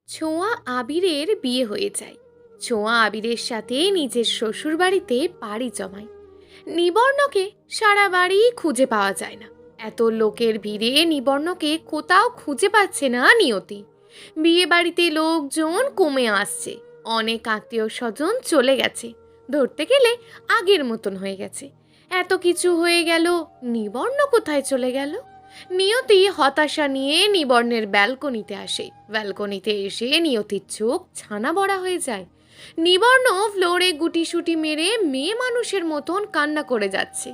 ছোঁয়া আবিরের বিয়ে হয়ে যায়। ছোঁয়া আবিরের সাথে নিজের শ্বশুর বাড়িতে পাড়ি জমায়। নিবর্ণকে সারা বাড়ি খুঁজে পাওয়া যায় না। এত লোকের ভিড়ে নিবর্ণকে কোথাও খুঁজে পাচ্ছে না নিয়তি। বিয়ে বাড়িতে লোকজন কমে আসছে, অনেক আত্মীয় স্বজন চলে গেছে, ধরতে গেলে আগের মতন হয়ে গেছে। এত কিছু হয়ে গেল, নিবর্ণ কোথায় চলে গেল? নিয়তি হতাশা নিয়ে নিবর্ণের ব্যালকনিতে আসে। ব্যালকনিতে এসে নিয়তির চোখ ছানা বড়া হয়ে যায়। নিবর্ণ ফ্লোরে গুটিসুটি মেরে মেয়ে মানুষের মতন কান্না করে যাচ্ছে।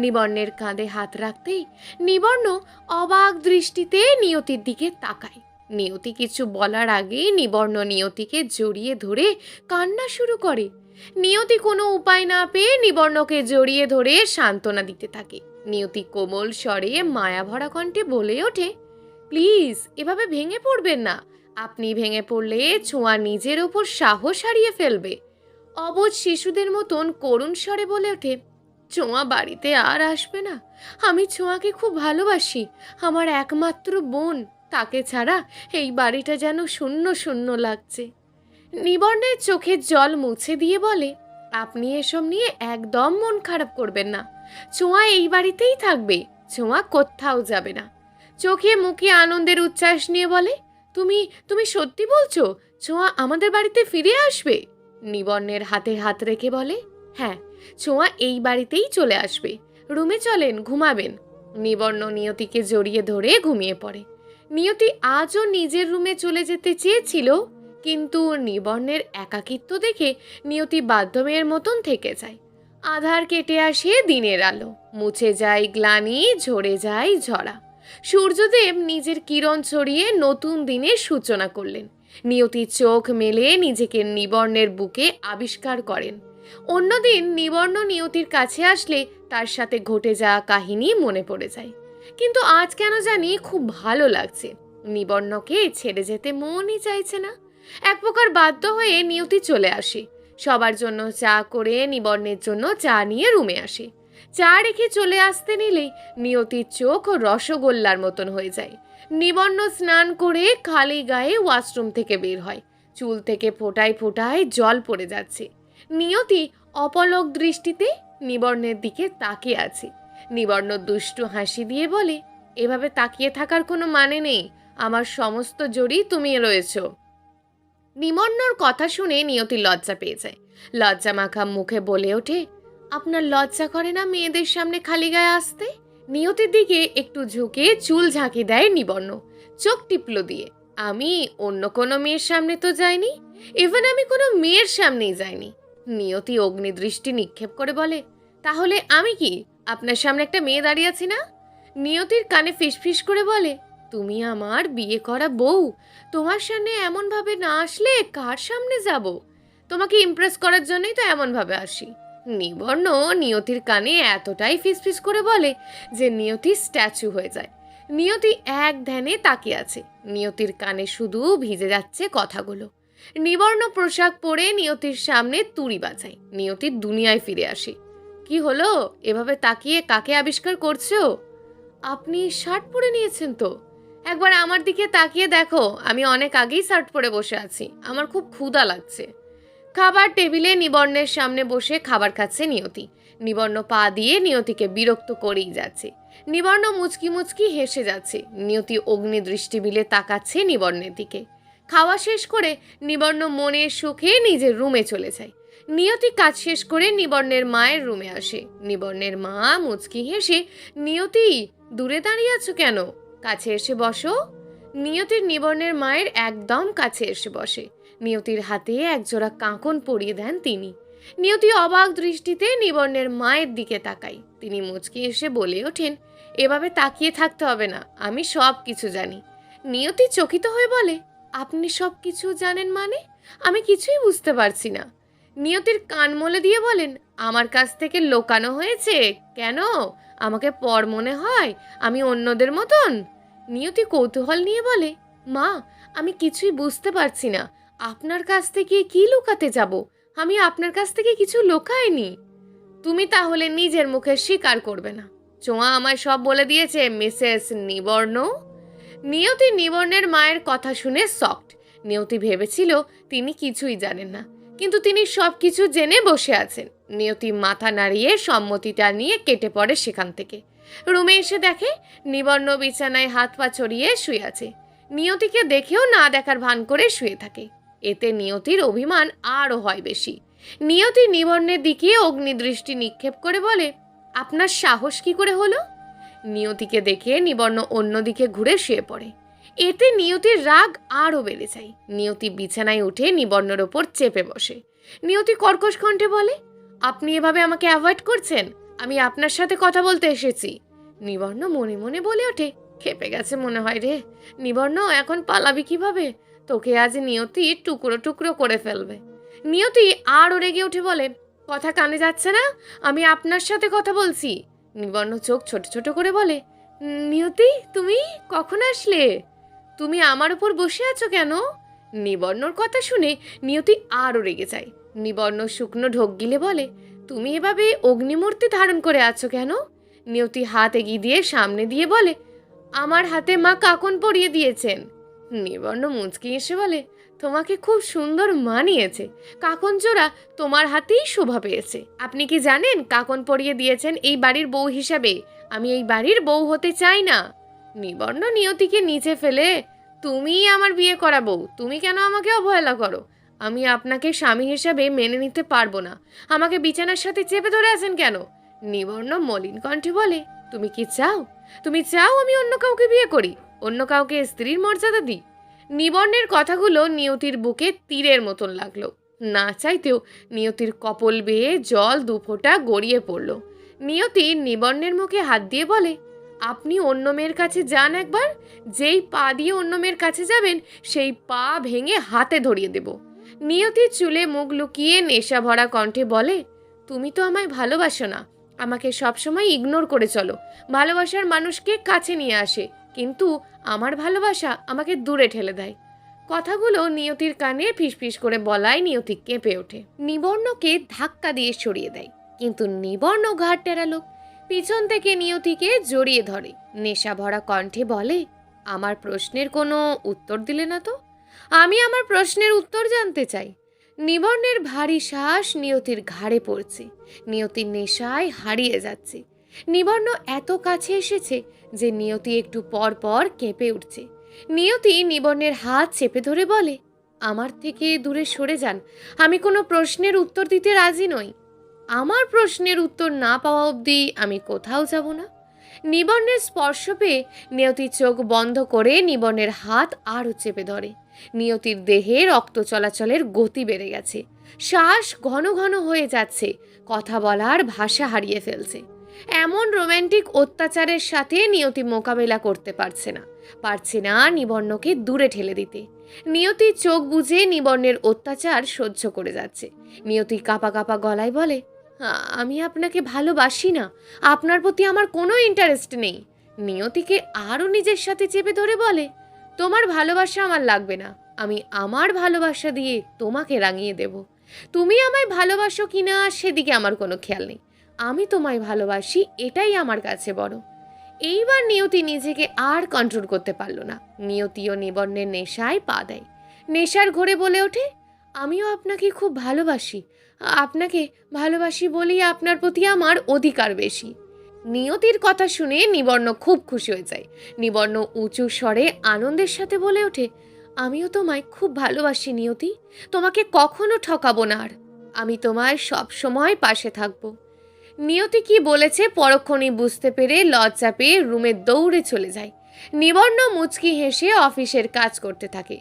নিবর্ণের কাঁধে হাত রাখতেই নিবর্ণ অবাক দৃষ্টিতে নিয়তির দিকে তাকায়। নিয়তি কিছু বলার আগেই নিবর্ণ নিয়তিকে জড়িয়ে ধরে কান্না শুরু করে। নিয়তি কোনো উপায় না পেয়ে নিবর্ণকে জড়িয়ে ধরে সান্ত্বনা দিতে থাকে। নিয়তি কোমল স্বরে মায়াভরা কণ্ঠে বলে ওঠে, প্লিজ এভাবে ভেঙে পড়বেন না। আপনি ভেঙে পড়লে ছোঁয়া নিজের ওপর সাহস হারিয়ে ফেলবে। অবুঝ শিশুদের মতন করুণ স্বরে বলে ওঠে, ছোঁয়া বাড়িতে আর আসবে না। আমি ছোঁয়াকে খুব ভালোবাসি, আমার একমাত্র বোন। তাকে ছাড়া এই বাড়িটা যেন শূন্য শূন্য লাগছে। নিবর্ণের চোখের জল মুছে দিয়ে বলে, আপনি এসব নিয়ে একদম মন খারাপ করবেন না। ছোঁয়া এই বাড়িতেই থাকবে, ছোঁয়া কোথাও যাবে না। চোখে মুখে আনন্দের উচ্ছ্বাস নিয়ে বলে, তুমি তুমি সত্যি বলছো? ছোঁয়া আমাদের বাড়িতে ফিরে আসবে? নিবর্ণের হাতে হাত রেখে বলে, হ্যাঁ, ছোঁয়া এই বাড়িতেই চলে আসবে। রুমে চলেন, ঘুমাবেন। নিবর্ণ নিয়তিকে জড়িয়ে ধরে ঘুমিয়ে পড়ে। নিয়তি আজও নিজের রুমে চলে যেতে চেয়েছিল, কিন্তু নিবর্ণের একাকিত্ব দেখে নিয়তি বাধ্য মেয়ের মতন থেকে যায়। আধার কেটে আসে দিনের আলো, মুছে যায় গ্লানি, ঝরে যায় ঝরা। সূর্যদেব নিজের কিরণ ছড়িয়ে নতুন দিনের সূচনা করলেন। নিয়তি চোখ মেলে নিজেকে নিবর্ণের বুকে আবিষ্কার করেন। অন্যদিন নিবর্ণ নিয়তির কাছে আসলে তার সাথে ঘটে যাওয়া কাহিনী মনে পড়ে যায়, কিন্তু আজ কেন জানি খুব ভালো লাগছে। নিবর্ণকে ছেড়ে যেতে মনই চাইছে না। এক প্রকার বাধ্য হয়ে নিয়তি চলে আসে। সবার জন্য চা করে নিবর্ণের জন্য চা নিয়ে রুমে আসে। চা রেখে চলে আসতে নিলেই নিয়তির চোখ রসগোল্লার মতন হয়ে যায়। নিবর্ণ স্নান করে খালি গায়ে ওয়াশরুম থেকে বের হয়। চুল থেকে ফোঁটায় ফোঁটায় জল পড়ে যাচ্ছে। নিয়তি অপলক দৃষ্টিতে নিবর্ণের দিকে তাকিয়ে আছে। নিবর্ণ দুষ্টু হাসি দিয়ে বলে, এভাবে তাকিয়ে থাকার কোনো মানে নেই, আমার সমস্ত জড়ি তুমি রয়েছো। নিবর্ণর কথা শুনে নিয়তি লজ্জা পেয়ে যায়। লজ্জা মাখা মুখে বলে ওঠে, আপনার লজ্জা করে না মেয়েদের সামনে খালি গায়ে আসতে? নিয়তির দিকে একটু ঝুঁকে চুল ঝাঁকি দেয় নিবর্ণ, চোখ টিপলো দিয়ে। আমি অন্য কোনো মেয়ের সামনে তো যাইনি, ইভেন আমি কোনো মেয়ের সামনেই যাইনি। নিয়তি অগ্নিদৃষ্টি নিক্ষেপ করে বলে, তাহলে আমি কি আপনার সামনে একটা মেয়ে দাঁড়িয়ে আছি না? নিয়তির কানে ফিসফিস করে বলে, তুমি আমার বিয়ে করা বউ, তোমার সামনে এমনভাবে না আসলে কার সামনে যাব? তোমাকে ইমপ্রেস করার জন্যই তো এমনভাবে আসি। নিবর্ণ নিয়তির কানে এতটাই ফিসফিস করে বলে যে নিয়তি স্ট্যাচু হয়ে যায়। নিয়তি এক ধ্যানে তাকিয়ে আছে। নিয়তির কানে শুধু ভিজে যাচ্ছে কথাগুলো। নিবর্ণ পোশাক পরে নিয়তির সামনে তুড়ি বাজায়। নিয়তির দুনিয়ায় ফিরে আসে। কি হলো, এভাবে তাকিয়ে কাকে আবিষ্কার করছো? আপনি শার্ট পরে নিয়েছেন তো? একবার আমার দিকে তাকিয়ে দেখো, আমি অনেক আগেই শার্ট পরে বসে আছি, আমার খুব ক্ষুধা লাগছে। খাবার টেবিলে নিবর্ণের সামনে বসে খাবার খাচ্ছে নিয়তি। নিবর্ণ পা দিয়ে নিয়তিকে বিরক্ত করেই যাচ্ছে। নিবর্ণ মুচকি মুচকি হেসে যাচ্ছে। নিয়তি অগ্নি দৃষ্টি বিলে তাকাচ্ছে নিবর্ণের দিকে। খাওয়া শেষ করে নিবর্ণ মনের সুখে নিজের রুমে চলে যায়। নিয়তি কাজ শেষ করে নিবর্ণের মায়ের রুমে আসে। নিবর্ণের মা মুচকি হেসে, নিয়তি দূরে দাঁড়িয়ে আছো কেন, কাছে এসে বসো। নিয়তির নিবর্ণের মায়ের একদম কাছে এসে বসে। নিয়তির হাতে একজোড়া কাঁকন পরিয়ে দেন তিনি। নিয়তি অবাক দৃষ্টিতে নিবর্ণের মায়ের দিকে তাকায়। তিনি মুচকি এসে বলে ওঠেন, এভাবে তাকিয়ে থাকতে হবে না, আমি সব কিছু জানি। নিয়তি চকিত হয়ে বলে, আপনি সব কিছু জানেন মানে? আমি কিছুই বুঝতে পারছি না। নিয়তির কান মলে দিয়ে বলেন, আমার কাছ থেকে লোকানো হয়েছে কেন? আমাকে পর মনে হয়? আমি অন্যদের মতন? নিয়তি কৌতূহল নিয়ে বলে, মা, আমি কিছুই বুঝতে পারছি না, আপনার কাছ থেকে কি লুকাতে যাব? আমি আপনার কাছ থেকে কিছু লুকাইনি। তুমি তাহলে নিজের মুখে স্বীকার করবে না? ছোঁয়া আমায় সব বলে দিয়েছে মিসেস নিবর্ণ। নিয়তি নিবর্ণের মায়ের কথা শুনে শকড। নিয়তি ভেবেছিল তিনি কিছুই জানেন না, কিন্তু তিনি সব কিছু জেনে বসে আছেন। নিয়তি মাথা নাড়িয়ে সম্মতিটা নিয়ে কেটে পড়ে সেখান থেকে। রুমে এসে দেখে নিবর্ণ বিছানায় হাত পা ছড়িয়ে শুয়ে আছে। নিয়তিকে দেখেও না দেখার ভান করে শুয়ে থাকে। এতে নিয়তির অভিমান আরও হয় বেশি। নিয়তি নিবর্ণের দিকে অগ্নিদৃষ্টি নিক্ষেপ করে বলে, আপনার সাহস কি করে হলো? নিয়তিকে দেখে নিবর্ণ অন্যদিকে ঘুরে শুয়ে পড়ে। এতে নিয়তির রাগ আরও বেড়ে যায়। নিয়তি বিছানায় উঠে নিবর্ণর ওপর চেপে বসে। নিয়তি কর্কশ কণ্ঠে বলে, আপনি এভাবে আমাকে অ্যাভয়েড করছেন? আমি আপনার সাথে কথা বলতে এসেছি। নিবর্ণ মনে মনে বলে ওঠে, খেপে গেছে মনে হয় রে। নিবর্ণ, এখন পালাবি কিভাবে? তোকে আজ নিয়তি টুকরো টুকরো করে ফেলবে। নিয়তি আরও রেগে উঠে বলে, কথা কানে যাচ্ছে না? আমি আপনার সাথে কথা বলছি। নিবর্ণ চোখ ছোট ছোট করে বলে, নিয়তি, তুমি কখন আসলে? তুমি আমার উপর বসে আছো কেন? নিবর্ণর কথা শুনে নিয়তি আরও রেগে যায়। নিবর্ণ শুকনো ঢোক গিলে বলে, তুমি এভাবে অগ্নিমূর্তি ধারণ করে আছো কেন? নিয়তি হাত এগিয়ে দিয়ে সামনে দিয়ে বলে, আমার হাতে মা কাকন পরিয়ে দিয়েছেন। নিবর্ণ মুচকি এসে বলে, তোমাকে খুব সুন্দর মানিয়েছে। কাকন জোড়া তোমার হাতেই শোভা পেয়েছে। আপনি কি জানেন কাকন পরিয়ে দিয়েছেন এই বাড়ির বউ হিসাবে? আমি এই বাড়ির বউ হতে চাই না। নিবর্ণ নিয়তিকে নিচে ফেলে, তুমিই আমার বিয়ে করা বউ, তুমি কেন আমাকে অবহেলা করো? আমি আপনাকে স্বামী হিসাবে মেনে নিতে পারবো না। আমাকে বিছানার সাথে চেপে ধরে আছেন কেন? নিবর্ণ মলিন কণ্ঠে বলে, তুমি কি চাও? তুমি চাও আমি অন্য কাউকে বিয়ে করি, অন্য কাউকে স্ত্রীর মর্যাদা দিই? নিবর্ণের কথাগুলো নিয়তির বুকে তীরের মতন লাগলো। না চাইতেও নিয়তির কপল বেয়ে জল দুফোঁটা গড়িয়ে পড়ল। নিয়তি নিবর্ণের মুখে হাত দিয়ে বলে, আপনি অন্য মেয়ের কাছে যান একবার। যেই পা দিয়ে অন্য মেয়ের কাছে যাবেন সেই পা ভেঙে হাতে ধরিয়ে দেব। নিয়তি চুলে মুখ লুকিয়ে নেশা ভরা কণ্ঠে বলে, তুমি তো আমায় ভালোবাসো না, আমাকে সবসময় ইগনোর করে চলো। ভালোবাসার মানুষকে কাছে নিয়ে আসে, কিন্তু আমার ভালোবাসা আমাকে দূরে ঠেলে দেয়। কথাগুলো নিয়তির কানে ফিসফিস করে বলায় নিয়তি কেঁপে ওঠে। নিবর্ণকে ধাক্কা দিয়ে সরিয়ে দেয়, কিন্তু নিবর্ণ ঘাট টেরালো। পিছন থেকে নিয়তিকে জড়িয়ে ধরে নেশা ভরা কণ্ঠে বলে, আমার প্রশ্নের কোনো উত্তর দিলে না তো? আমি আমার প্রশ্নের উত্তর জানতে চাই। নিবর্ণের ভারী শ্বাস নিয়তির ঘাড়ে পড়ছে। নিয়তির নেশায় হারিয়ে যাচ্ছে। নিবর্ণ এত কাছে এসেছে যে নিয়তি একটু পর পর কেঁপে উঠছে। নিয়তি নিবর্ণের হাত চেপে ধরে বলে, আমার থেকে দূরে সরে যান। আমি কোনো প্রশ্নের উত্তর দিতে রাজি নই। আমার প্রশ্নের উত্তর না পাওয়া অবধি আমি কোথাও যাব না। নিবর্ণের স্পর্শ পেয়ে নিয়তি চোখ বন্ধ করে নিবর্ণের হাত আরও চেপে ধরে। নিয়তির দেহে রক্ত চলাচলের গতি বেড়ে গেছে। শ্বাস ঘন ঘন হয়ে যাচ্ছে, কথা বলার ভাষা হারিয়ে ফেলছে। এমন রোম্যান্টিক অত্যাচারের সাথে নিয়তি মোকাবেলা করতে পারছে না নিবর্ণকে দূরে ঠেলে দিতে। নিয়তি চোখ বুজে নিবর্ণের অত্যাচার সহ্য করে যাচ্ছে। নিয়তি কাঁপা কাঁপা গলায় বলে, আমি আপনাকে ভালোবাসি না, আপনার প্রতি আমার কোনো ইন্টারেস্ট নেই। নিয়তিকে আরও নিজের সাথে চেপে ধরে বলে, তোমার ভালোবাসা আমার লাগবে না, আমি আমার ভালোবাসা দিয়ে তোমাকে রাঙিয়ে দেব। তুমি আমায় ভালোবাসো কিনা সেদিকে আমার কোনো খেয়াল নেই, আমি তোমায় ভালোবাসি, এটাই আমার কাছে বড়। এইবার নিয়তি নিজেকে আর কন্ট্রোল করতে পারল না। নিয়তিও নিবর্ণের নেশায় পা দেয়। নেশার ঘোরে বলে ওঠে, আমিও আপনাকে খুব ভালোবাসি, আপনাকে ভালোবাসি বলেই আপনার প্রতি আমার অধিকার বেশি। নিয়তির কথা শুনে নিবর্ণ খুব খুশি হয়ে যায়। নিবর্ণ উঁচু স্বরে আনন্দের সাথে বলে ওঠে, আমিও তোমায় খুব ভালোবাসি নিয়তি, তোমাকে কখনো ঠকাবো না, আর আমি তোমায় সব সময় পাশে থাকবো। নিয়তি কি বলেছে পরক্ষণেই বুঝতে পেরে লজ্জা পেয়ে রুমে দৌড়ে চলে যায়। নিবর্ণ মুচকি হেসে অফিসের কাজ করতে থাকে।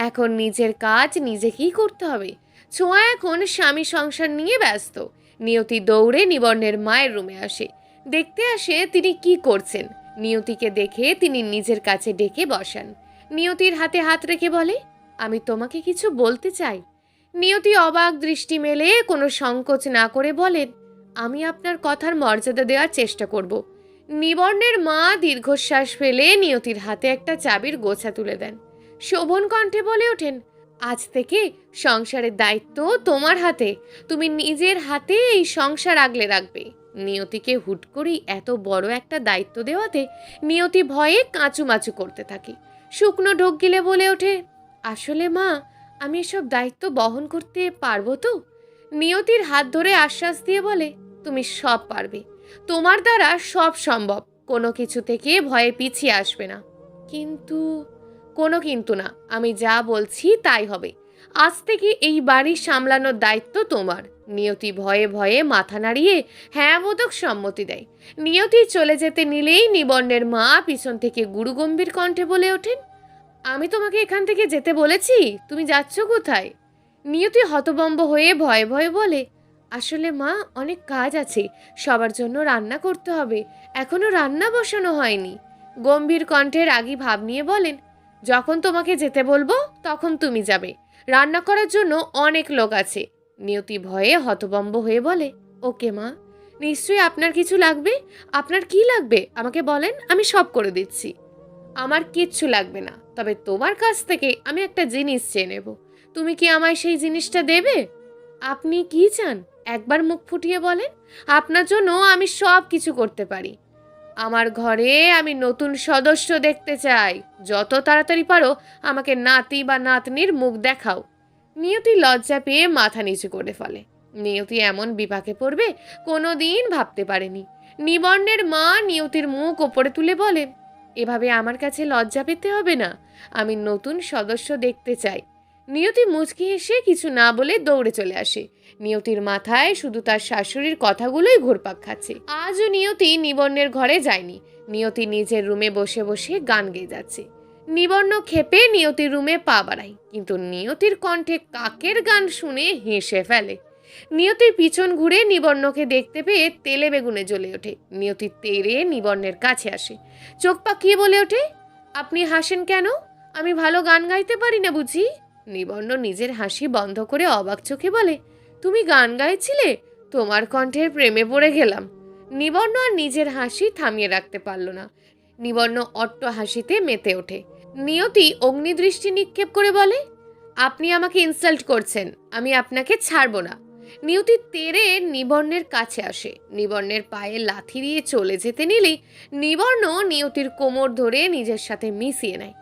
এখন নিজের কাজ নিজেকেই করতে হবে। ছোঁয়া এখন স্বামী সংসার নিয়ে ব্যস্ত। নিয়তি দৌড়ে নিবর্ণের মায়ের রুমে আসে। দেখতে আসে তিনি কি করছেন। নিয়তিকে দেখে তিনি নিজের কাছে ডেকে বসান। নিয়তির হাতে হাত রেখে বলে, আমি তোমাকে কিছু বলতে চাই। নিয়তি অবাক দৃষ্টি মেলে কোনো সংকোচ না করে বলেন, আমি আপনার কথার মর্যাদা দেওয়ার চেষ্টা করব। নিবর্ণের মা দীর্ঘশ্বাস ফেলে নিয়তির হাতে একটা চাবির গোছা তুলে দেন। শোভন কণ্ঠে বলে ওঠেন, আজ থেকে সংসারের দায়িত্ব তোমার হাতে, তুমি নিজের হাতে এই সংসার আগলে রাখবে। নিয়তিকে হুট করেই এত বড় একটা দায়িত্ব দেওয়াতে নিয়তি ভয়ে কাঁচুমাচু করতে থাকে। শুকনো ঢোক গিলে বলে ওঠে, আসলে মা, আমি এসব দায়িত্ব বহন করতে পারবো তো? নিয়তির হাত ধরে আশ্বাস দিয়ে বলে, তুমি সব পারবে। তোমার দ্বারা সব সম্ভব। কোনো কিছু থেকে ভয়ে পিছিয়ে আসবে না। কিন্তু কোনো কিন্তু না, আমি যা বলছি তাই হবে। আজ থেকে এই বাড়ি সামলানোর দায়িত্ব তোমার। নিয়তি ভয়ে ভয়ে মাথা নাড়িয়ে হ্যাঁ বোধক সম্মতি দেয়। নিয়তি চলে যেতে নিলেই নিবর্ণের মা পিছন থেকে গুরুগম্ভীর কণ্ঠে বলে ওঠেন, আমি তোমাকে এখান থেকে যেতে বলেছি, তুমি যাচ্ছ কোথায়? নিয়তি হতভম্ব হয়ে ভয়ে ভয়ে বলে, আসলে মা, অনেক কাজ আছে, সবার জন্য রান্না করতে হবে, এখনো রান্না বসানো হয়নি। গম্ভীর কণ্ঠে রাগী ভাব নিয়ে বলেন, যখন তোমাকে যেতে বলবো তখন তুমি যাবে, রান্না করার জন্য অনেক লোক আছে। নিয়তি ভয়ে হতভম্ব হয়ে বলে, ওকে মা, নিশ্চয়ই আপনার কিছু লাগবে। আপনার কি লাগবে আমাকে বলেন, আমি সব করে দিচ্ছি। আমার কিচ্ছু লাগবে না, তবে তোমার কাছ থেকে আমি একটা জিনিস চেয়ে নেব। তুমি কি আমায় সেই জিনিসটা দেবে? আপনি কি চান একবার মুখ ফুটিয়ে বলেন। আপনার জন্য আমি সব কিছু করতে পারি। আমার ঘরে আমি নতুন সদস্য দেখতে চাই। যত তাড়াতাড়ি পারো আমাকে নাতি বা নাতনির মুখ দেখাও। নিয়তি লজ্জা পেয়ে মাথা নিচু করে ফেলে। নিয়তি এমন বিপাকে পড়বে কোনোদিন ভাবতে পারেনি। নিবর্ণের মা নিয়তির মুখ ওপরে তুলে বলেন, এভাবে আমার কাছে লজ্জা পেতে হবে না, আমি নতুন সদস্য দেখতে চাই। নিয়তি মুচকি হেসে কিছু না বলে দৌড়ে চলে আসে। নিয়তির মাথায় শুধু তার শাশুড়ির কথাগুলোই ঘুরপাক খাচ্ছে। আজও নিয়তি নিবর্ণের ঘরে যায়নি। নিয়তি নিজের রুমে বসে বসে গান গেয়ে যাচ্ছে। নিবর্ণ ক্ষেপে নিয়তির রুমে পা বাড়ায়, কিন্তু নিয়তির কণ্ঠে কাকের গান শুনে হেসে ফেলে। নিয়তির পিছন ঘুরে নিবর্ণকে দেখতে পেয়ে তেলে বেগুনে জ্বলে ওঠে। নিয়তি তেড়ে নিবর্ণের কাছে আসে, চোখ পাকিয়ে বলে ওঠে, আপনি হাসেন কেন? আমি ভালো গান গাইতে পারি না বুঝি? নিবর্ণ নিজের হাসি বন্ধ করে অবাক চোখে বলে, তুমি গান গাইছিলে? তোমার কণ্ঠের প্রেমে পড়ে গেলাম। নিবর্ণ আর নিজের হাসি থামিয়ে রাখতে পারল না। নিবর্ণ অট্ট হাসিতে মেতে ওঠে। নিয়তি অগ্নিদৃষ্টি নিক্ষেপ করে বলে, আপনি আমাকে ইনসাল্ট করছেন, আমি আপনাকে ছাড়বো না। নিয়তি তেড়ে নিবর্ণের কাছে আসে। নিবর্ণের পায়ে লাথি দিয়ে চলে যেতে নিলেই নিবর্ণ নিয়তির কোমর ধরে নিজের সাথে মিশিয়ে নেয়।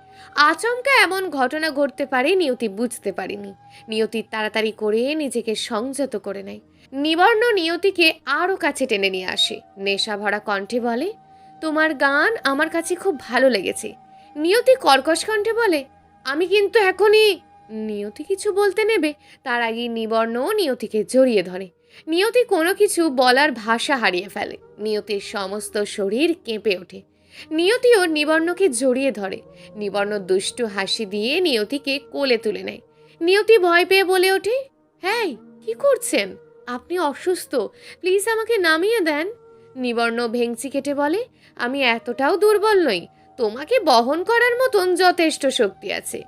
আচমকা এমন ঘটনা ঘটতে পারে নিয়তি বুঝতে পারেনি। নিয়তি তাড়াতাড়ি করে নিজেকে সংযত করে নেয়। নিবর্ণ নিয়তিকে আরও কাছে টেনে নিয়ে আসে। নেশা ভরা কণ্ঠে বলে, তোমার গান আমার কাছে খুব ভালো লেগেছে। নিয়তি কর্কশ কণ্ঠে বলে, আমি কিন্তু এখনই। নিয়তি কিছু বলতে নেবে তার আগেই নিবর্ণ নিয়তিকে জড়িয়ে ধরে। নিয়তি কোনো কিছু বলার ভাষা হারিয়ে ফেলে। নিয়তির সমস্ত শরীর কেঁপে ওঠে। নিয়তিও নিবর্ণকে জড়িয়ে ধরে। নিবর্ণ দুষ্টু হাসি দিয়ে নিয়তিকে কোলে তুলে নেয়। নিয়তি ভয় পেয়ে বলে ওঠে, হ্যাঁ, কি করছেন? আপনি অসুস্থ, প্লিজ আমাকে নামিয়ে দেন। নিবর্ণ ভেংচি কেটে বলে, আমি এতটাও দুর্বল নই, তোমাকে বহন করার মতন যথেষ্ট শক্তি আছে।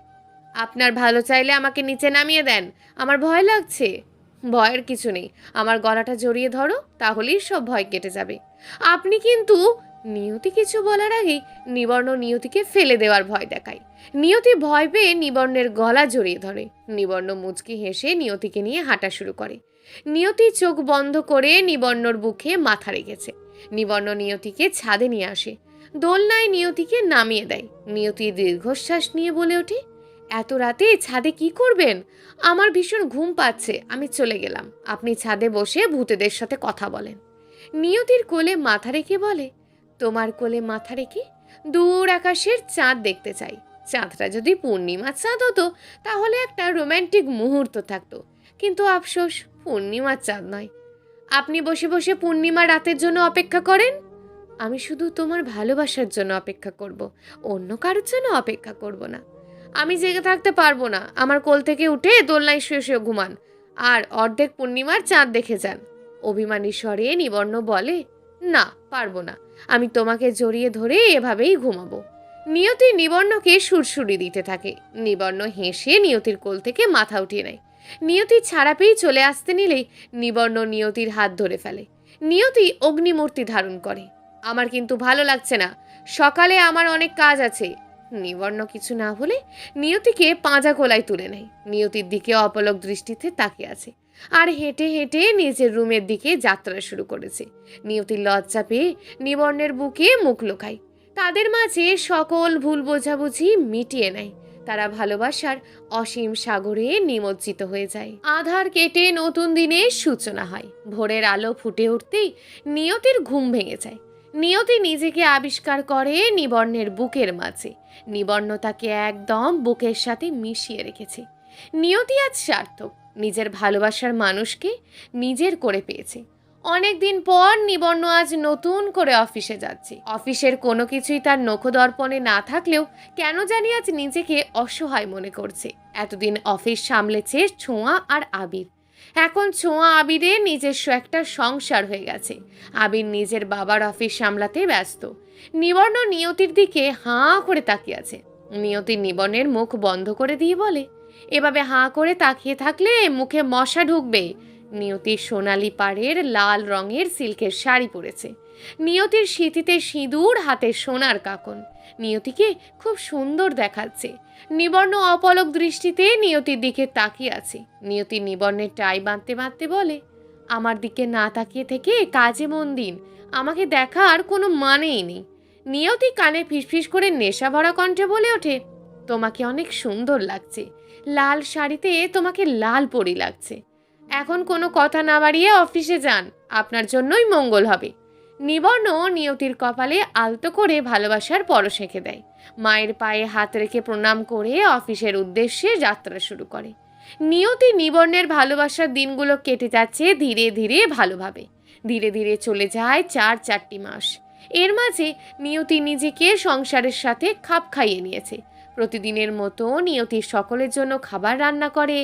আপনার ভালো চাইলে আমাকে নিচে নামিয়ে দেন, আমার ভয় লাগছে। ভয়ের কিছু নেই, আমার গলাটা জড়িয়ে ধরো, তাহলেই সব ভয় কেটে যাবে। আপনি কিন্তু। নিয়তি কিছু বলার আগেই নিবর্ণ নিয়তিকে ফেলে দেওয়ার ভয় দেখায়। নিয়তি ভয় পেয়ে নিবর্ণের গলা জড়িয়ে ধরে। নিবর্ণ মুচকি হেসে নিয়তিকে নিয়ে হাঁটা শুরু করে। নিয়তি চোখ বন্ধ করে নিবর্ণর বুকে মাথা রেখেছে। নিবর্ণ নিয়তিকে ছাদে নিয়ে আসে। দোলনায় নিয়তিকে নামিয়ে দেয়। নিয়তি দীর্ঘশ্বাস নিয়ে বলে ওঠে, এত রাতে ছাদে কি করবেন? আমার ভীষণ ঘুম পাচ্ছে, আমি চলে গেলাম। আপনি ছাদে বসে ভূতেদের সাথে কথা বলেন। নিয়তির কোলে মাথা রেখে বলে, তোমার কোলে মাথা রেখে দূর আকাশের চাঁদ দেখতে চাই। চাঁদটা যদি পূর্ণিমার চাঁদ হতো তাহলে একটা রোম্যান্টিক মুহূর্ত থাকতো, কিন্তু আফসোস পূর্ণিমার চাঁদ নয়। আপনি বসে বসে পূর্ণিমা রাতের জন্য অপেক্ষা করেন, আমি শুধু তোমার ভালোবাসার জন্য অপেক্ষা করব, অন্য কারোর জন্য অপেক্ষা করব না। আমি জেগে থাকতে পারবো না, আমার কোল থেকে উঠে দোলনায় শুয়ে শুয়ে ঘুমান আর অর্ধেক পূর্ণিমার চাঁদ দেখে যান। অভিমানী স্বরে নিবর্ণ বলে, না, পারবো না, আমি তোমাকে জড়িয়ে ধরে এভাবেই ঘুমাবো। নিয়তি নিবর্ণকে সুরসুরি দিতে থাকে। নিবর্ণ হেসে নিয়তির কোল থেকে মাথা উঠিয়ে নেয়। নিয়তি ছাড়া পেয়ে চলে আসতে নিলেই নিবর্ণ নিয়তির হাত ধরে ফেলে। নিয়তি অগ্নিমূর্তি ধারণ করে। আমার কিন্তু ভালো লাগছে না, সকালে আমার অনেক কাজ আছে। নিবর্ণ কিছু না বলে নিয়তিকে পাঁজা কোলায় তুলে নেয়। নিয়তির দিকে অপলক দৃষ্টিতে তাকিয়ে আছে আর হেঁটে হেঁটে নিজের রুমের দিকে যাত্রা শুরু করেছে। নিয়তির লজ্জা পেয়ে নিবর্ণের বুকে মুখ লুকায়। তাদের মাঝে সকল ভুল বোঝাবুঝি মিটিয়ে নেয়। তারা ভালোবাসার অসীম সাগরে নিমজ্জিত হয়ে যায়। আধার কেটে নতুন দিনের সূচনা হয়। ভোরের আলো ফুটে উঠতেই নিয়তির ঘুম ভেঙে যায়। নিয়তি নিজেকে আবিষ্কার করে নিবর্ণের বুকের মাঝে। নিবর্ণ তাকে একদম বুকের সাথে মিশিয়ে রেখেছে। নিয়তি আজ সার্থক, নিজের ভালোবাসার মানুষকে নিজের করে পেয়েছে। অনেকদিন পর নিবর্ণ আজ নতুন করে অফিসে যাচ্ছে। অফিসের কোনো কিছুই তার নখদর্পণে না থাকলেও কেন জানি আজ নিজেকে অসহায় মনে করছে। এতদিন অফিস সামলেছে ছোঁয়া আর আবির, এখন ছোঁয়া আবিরের নিজস্ব একটা সংসার হয়ে গেছে। আবির নিজের বাবার অফিস সামলাতে ব্যস্ত। নিবর্ণ নিয়তির দিকে হাঁ করে তাকিয়ে আছে। নিয়তি নিবর্ণের মুখ বন্ধ করে দিয়ে বলে, এভাবে হাঁ করে তাকিয়ে থাকলে মুখে মশা ঢুকবে। নিয়তির সোনালি পাড়ের লাল রঙের সিল্কের শাড়ি পরেছে। নিয়তির সিঁথিতে সিঁদুর, হাতে সোনার কাকন। নিয়তিকে খুব সুন্দর দেখাচ্ছে। নিবর্ণ অপলক দৃষ্টিতে নিয়তির দিকে তাকিয়ে আছে। নিয়তি নিবর্ণের টাই বাঁধতে বাঁধতে বলে, আমার দিকে না তাকিয়ে থেকে কাজে মন দিন, আমাকে দেখার কোনো মানেই নেই। নিয়তি কানে ফিসফিস করে নেশা ভরা কণ্ঠে বলে ওঠে, তোমাকে অনেক সুন্দর লাগছে, লাল শাড়িতে তোমাকে লাল পরি লাগছে। এখন কোনো কথা না বাড়িয়ে অফিসে যান, আপনার জন্যই মঙ্গল হবে। নিবর্ণ নিয়তির কপালে আলতো করে ভালোবাসার পরশ এঁকে দেয়। মায়ের পায়ে হাত রেখে প্রণাম করে অফিসের উদ্দেশ্যে যাত্রা শুরু করে। নিয়তি নিবর্ণের ভালোবাসার দিনগুলো কেটে যাচ্ছে ধীরে ধীরে ভালোভাবে। ধীরে ধীরে চলে যায় 4 মাস। এর মাঝে নিয়তি নিজেকে সংসারের সাথে খাপ খাইয়ে নিয়েছে। প্রতিদিনের মতো নিয়তি সকলের জন্য খাবার রান্না করে।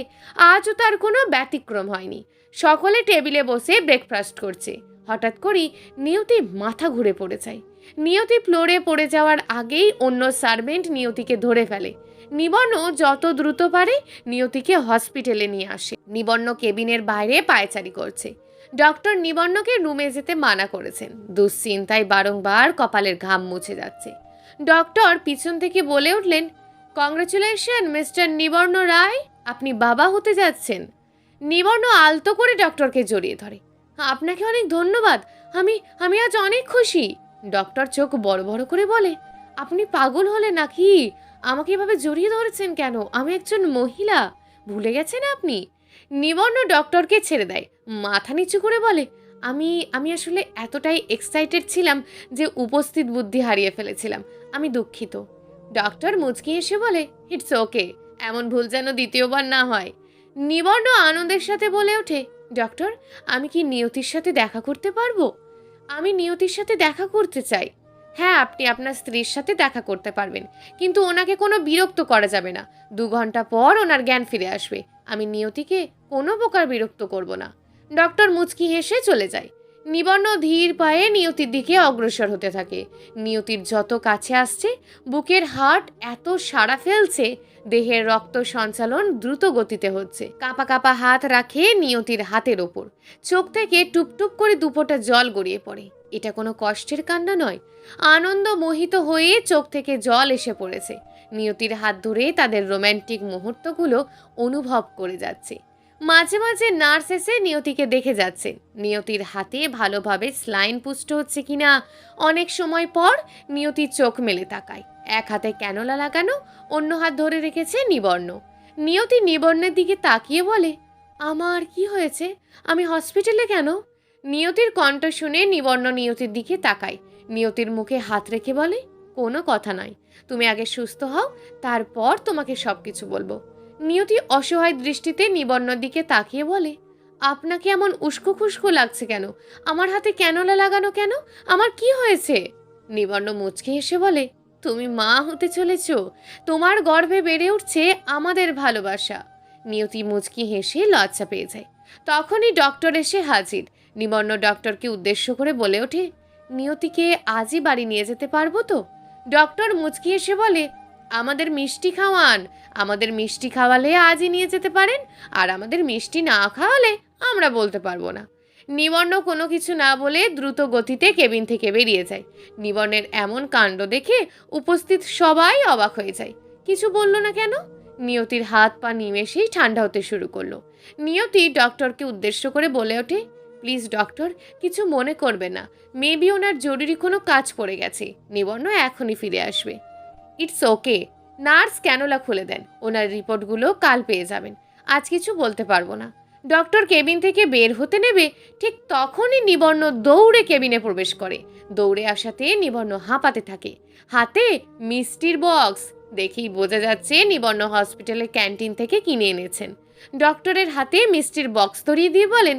আজও তার কোনো ব্যতিক্রম হয়নি। সকলে টেবিলে বসে ব্রেকফাস্ট করছে। হঠাৎ করেই নিয়তি মাথা ঘুরে পড়ে যায়। নিয়তি ফ্লোরে পড়ে যাওয়ার আগেই অন্য সার্ভেন্ট নিয়তিকে ধরে ফেলে। নিবর্ণ যত দ্রুত পারে নিয়তিকে হসপিটালে নিয়ে আসে। নিবর্ণ কেবিনের বাইরে পায়চারি করছে। ডক্টর নিবর্ণকে রুমে যেতে মানা করেছেন। দুশ্চিন্তায় বারংবার কপালের ঘাম মুছে যাচ্ছে। ডক্টর পিছন থেকে বলে উঠলেন, কংগ্রেচুলেশন মিস্টার নিবর্ণ রায়, আপনি বাবা হতে যাচ্ছেন। নিবর্ণ আলতো করে ডক্টরকে জড়িয়ে ধরে। আপনাকে অনেক ধন্যবাদ, আমি আমি আজ অনেক খুশি। ডক্টর চোখ বড় বড় করে বলে, আপনি পাগল হলে নাকি? আমাকে এভাবে জড়িয়ে ধরেছেন কেন? আমি একজন মহিলা, ভুলে গেছেন আপনি? নিবর্ণ ডক্টরকে ছেড়ে দেয়। মাথা নিচু করে বলে, আমি আমি আসলে এতটাই এক্সাইটেড ছিলাম যে উপস্থিত বুদ্ধি হারিয়ে ফেলেছিলাম, আমি দুঃখিত। ডক্টর মুচকি এসে বলে, ইটস ওকে, এমন ভুল যেন দ্বিতীয়বার না হয়। নিবর্ণ আনন্দের সাথে বলে ওঠে, ডক্টর, আমি কি নিয়তির সাথে দেখা করতে পারবো? আমি নিয়তির সাথে দেখা করতে চাই। হ্যাঁ, আপনি আপনার স্ত্রীর সাথে দেখা করতে পারবেন, কিন্তু ওনাকে কোনো বিরক্ত করা যাবে না। 2 ঘন্টা পর ওনার জ্ঞান ফিরে আসবে। আমি নিয়তিকে কোনো প্রকার বিরক্ত করব না। ডক্টর মুচকি হেসে চলে যায়। নিবর্ণ ধীর পায়ে নিয়তির দিকে অগ্রসর হতে থাকে। নিয়তির যত কাছে আসছে বুকের হার্ট এত সাড়া ফেলছে, দেহের রক্ত সঞ্চালন দ্রুত গতিতে হচ্ছে। কাঁপা কাঁপা হাত রাখে নিয়তির হাতের ওপর। চোখ থেকে টুপটুপ করে দুপোটা জল গড়িয়ে পড়ে। এটা কোনো কষ্টের কান্না নয়, আনন্দ মোহিত হয়ে চোখ থেকে জল এসে পড়েছে। নিয়তির হাত ধরে তাদের রোম্যান্টিক মুহূর্তগুলো অনুভব করে যাচ্ছে। মাঝে মাঝে নার্স এসে নিয়তিকে দেখে যাচ্ছেন, নিয়তির হাতে ভালোভাবে স্লাইন পুষ্ট হচ্ছে কিনা। অনেক সময় পর নিয়তির চোখ মেলে তাকায়। এক হাতে ক্যানোলা লাগানো, অন্য হাত ধরে রেখেছে নিবর্ণ। নিয়তি নিবর্ণের দিকে তাকিয়ে বলে, আমার কি হয়েছে? আমি হসপিটালে কেন? নিয়তির কণ্ঠ শুনে নিবর্ণ নিয়তির দিকে তাকায়। নিয়তির মুখে হাত রেখে বলে, কোনো কথা নয়, তুমি আগে সুস্থ হও, তারপর তোমাকে সবকিছু বলবো। নিয়তি অসহায় দৃষ্টিতে নিবর্ণর দিকে তাকিয়ে বলে, আপনাকে এমন উস্কো খুস্কো লাগছে কেন? আমার হাতে ক্যানোলা লাগানো কেন? আমার কি হয়েছে? নিবর্ণ মুচকি হেসে বলে, তুমি মা হতে চলেছ, তোমার গর্ভে বেড়ে উঠছে আমাদের ভালোবাসা। নিয়তি মুচকি হেসে লজ্জা পেয়ে যায়। তখনই ডক্টর এসে হাজির। নিবর্ণ ডক্টরকে উদ্দেশ্য করে বলে ওঠে, নিয়তিকে আজই বাড়ি নিয়ে যেতে পারবো তো? ডক্টর মুচকি এসে বলে, আমাদের মিষ্টি খাওয়ান, আমাদের মিষ্টি খাওয়ালে আজই নিয়ে যেতে পারেন, আর আমাদের মিষ্টি না খাওয়ালে আমরা বলতে পারবো না। নিবর্ণ কোনো কিছু না বলে দ্রুত গতিতে কেবিন থেকে বেরিয়ে যায়। নিবর্ণের এমন কাণ্ড দেখে উপস্থিত সবাই অবাক হয়ে যায়। কিছু বলল না কেন? নিয়তির হাত পা নিমেষেই ঠান্ডা হতে শুরু করলো। নিয়তি ডক্টরকে উদ্দেশ্য করে বলে ওঠে, প্লিজ ডক্টর, কিছু মনে করবে না, মেবি ওনার জরুরি কোনো কাজ পড়ে গেছে, নিবর্ণ এখনই ফিরে আসবে। It's okay. নার্স ক্যানোলা খুলে দেন। ওনার রিপোর্টগুলো কাল পেয়ে যাবেন। আজ কিছু বলতে পারবো না। ডক্টর কেবিন থেকে বের হতে নেবে, ঠিক তখনই নিবর্ণ দৌড়ে কেবিনে প্রবেশ করে। দৌড়ে আসাতে নিবর্ণ হাঁপাতে থাকে। হাতে মিষ্টির বক্স। দেখেই বোঝা যাচ্ছে নিবর্ণ হসপিটালের ক্যান্টিন থেকে কিনে এনেছেন। ডক্টরের হাতে মিষ্টির বক্স ধরিয়ে দিয়ে বলেন,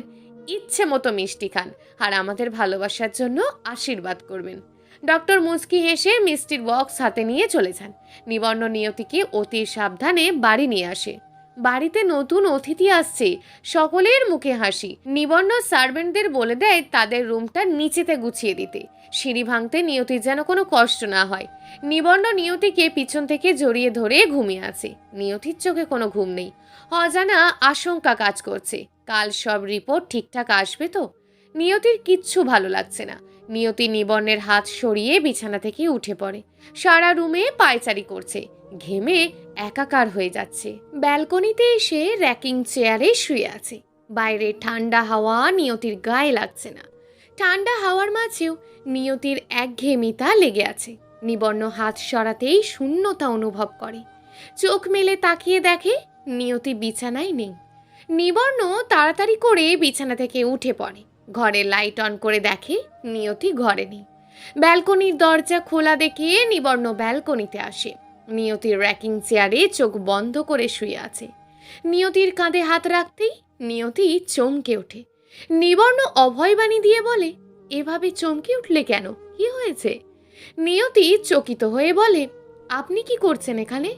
ইচ্ছে মতো মিষ্টি খান আর আমাদের ভালোবাসার জন্য আশীর্বাদ করবেন। ডক্টর মুচকি হেসে মিষ্টির বক্স হাতে নিয়ে চলে যান। নিবর্ণ নিয়তিকে অতি সাবধানে বাড়ি নিয়ে আসে। বাড়িতে নতুন অতিথি আসছে, সকলের মুখে হাসি। নিবর্ণ সার্ভেন্টদের বলে দেয় তাদের রুমটা নিচেতে গুছিয়ে দিতে। সিঁড়ি ভাঙতে নিয়তির যেন কোনো কষ্ট না হয়। নিবর্ণ নিয়তিকে পিছন থেকে জড়িয়ে ধরে ঘুমিয়ে আছে। নিয়তির চোখে কোনো ঘুম নেই। অজানা আশঙ্কা কাজ করছে, কাল সব রিপোর্ট ঠিকঠাক আসবে তো। নিয়তির কিচ্ছু ভালো লাগছে না। নিয়তি নিবর্ণের হাত সরিয়ে বিছানা থেকে উঠে পড়ে। সারা রুমে পায়চারি করছে, ঘেমে একাকার হয়ে যাচ্ছে। ব্যালকনিতে এসে র্যাকিং চেয়ারে শুয়ে আছে। বাইরে ঠান্ডা হাওয়া নিয়তির গায়ে লাগছে না। ঠান্ডা হাওয়ার মাঝেও নিয়তির একঘেয়েমিতা লেগে আছে। নিবর্ণ হাত সরাতেই শূন্যতা অনুভব করে। চোখ মেলে তাকিয়ে দেখে নিয়তি বিছানায় নেই। নিবর্ণ তাড়াতাড়ি করে বিছানা থেকে উঠে পড়ে। ঘরে লাইট অন করে দেখে নিয়তি ঘরে নেই। ব্যালকনির দরজা খোলা দেখে নিবর্ণ ব্যালকনিতে আসে। নিয়তির র্যাকিং চেয়ারে চোখ বন্ধ করে শুয়ে আছে। নিয়তির কাঁধে হাত রাখতেই নিয়তি চমকে ওঠে। নিবর্ণ অভয়বাণী দিয়ে বলে, এভাবে চমকে উঠলে কেন, কি হয়েছে? নিয়তি চকিত হয়ে বলে, আপনি কি করছেন এখানে?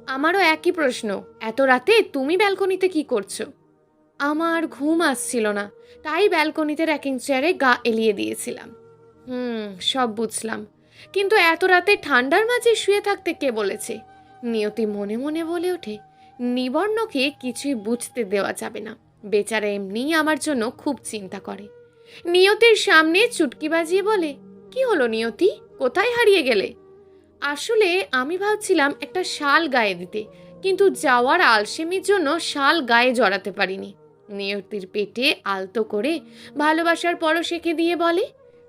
আমারও একই প্রশ্ন, এত রাতে তুমি ব্যালকনিতে কি করছো? আমার ঘুম আসছিল না, তাই ব্যালকনিতে র্যাকিং চেয়ারে গা এলিয়ে দিয়েছিলাম। সব বুঝলাম, কিন্তু এত রাতে ঠান্ডার মাঝে শুয়ে থাকতে কে বলেছে? নিয়তি মনে মনে বলে ওঠে, নিবর্ণকে কিছুই বুঝতে দেওয়া যাবে না। বেচারা এমনিই আমার জন্য খুব চিন্তা করে। নিয়তির সামনে চুটকি বাজিয়ে বলে, কি হলো নিয়তি, কোথায় হারিয়ে গেলে? আসলে আমি ভাবছিলাম একটা শাল গায়ে দিতে, কিন্তু যাওয়ার আলসেমির জন্য শাল গায়ে জড়াতে পারিনি। নিয়তির পেটে আলতো করে ভালোবাসার পরশ এঁকে দিয়ে বলে,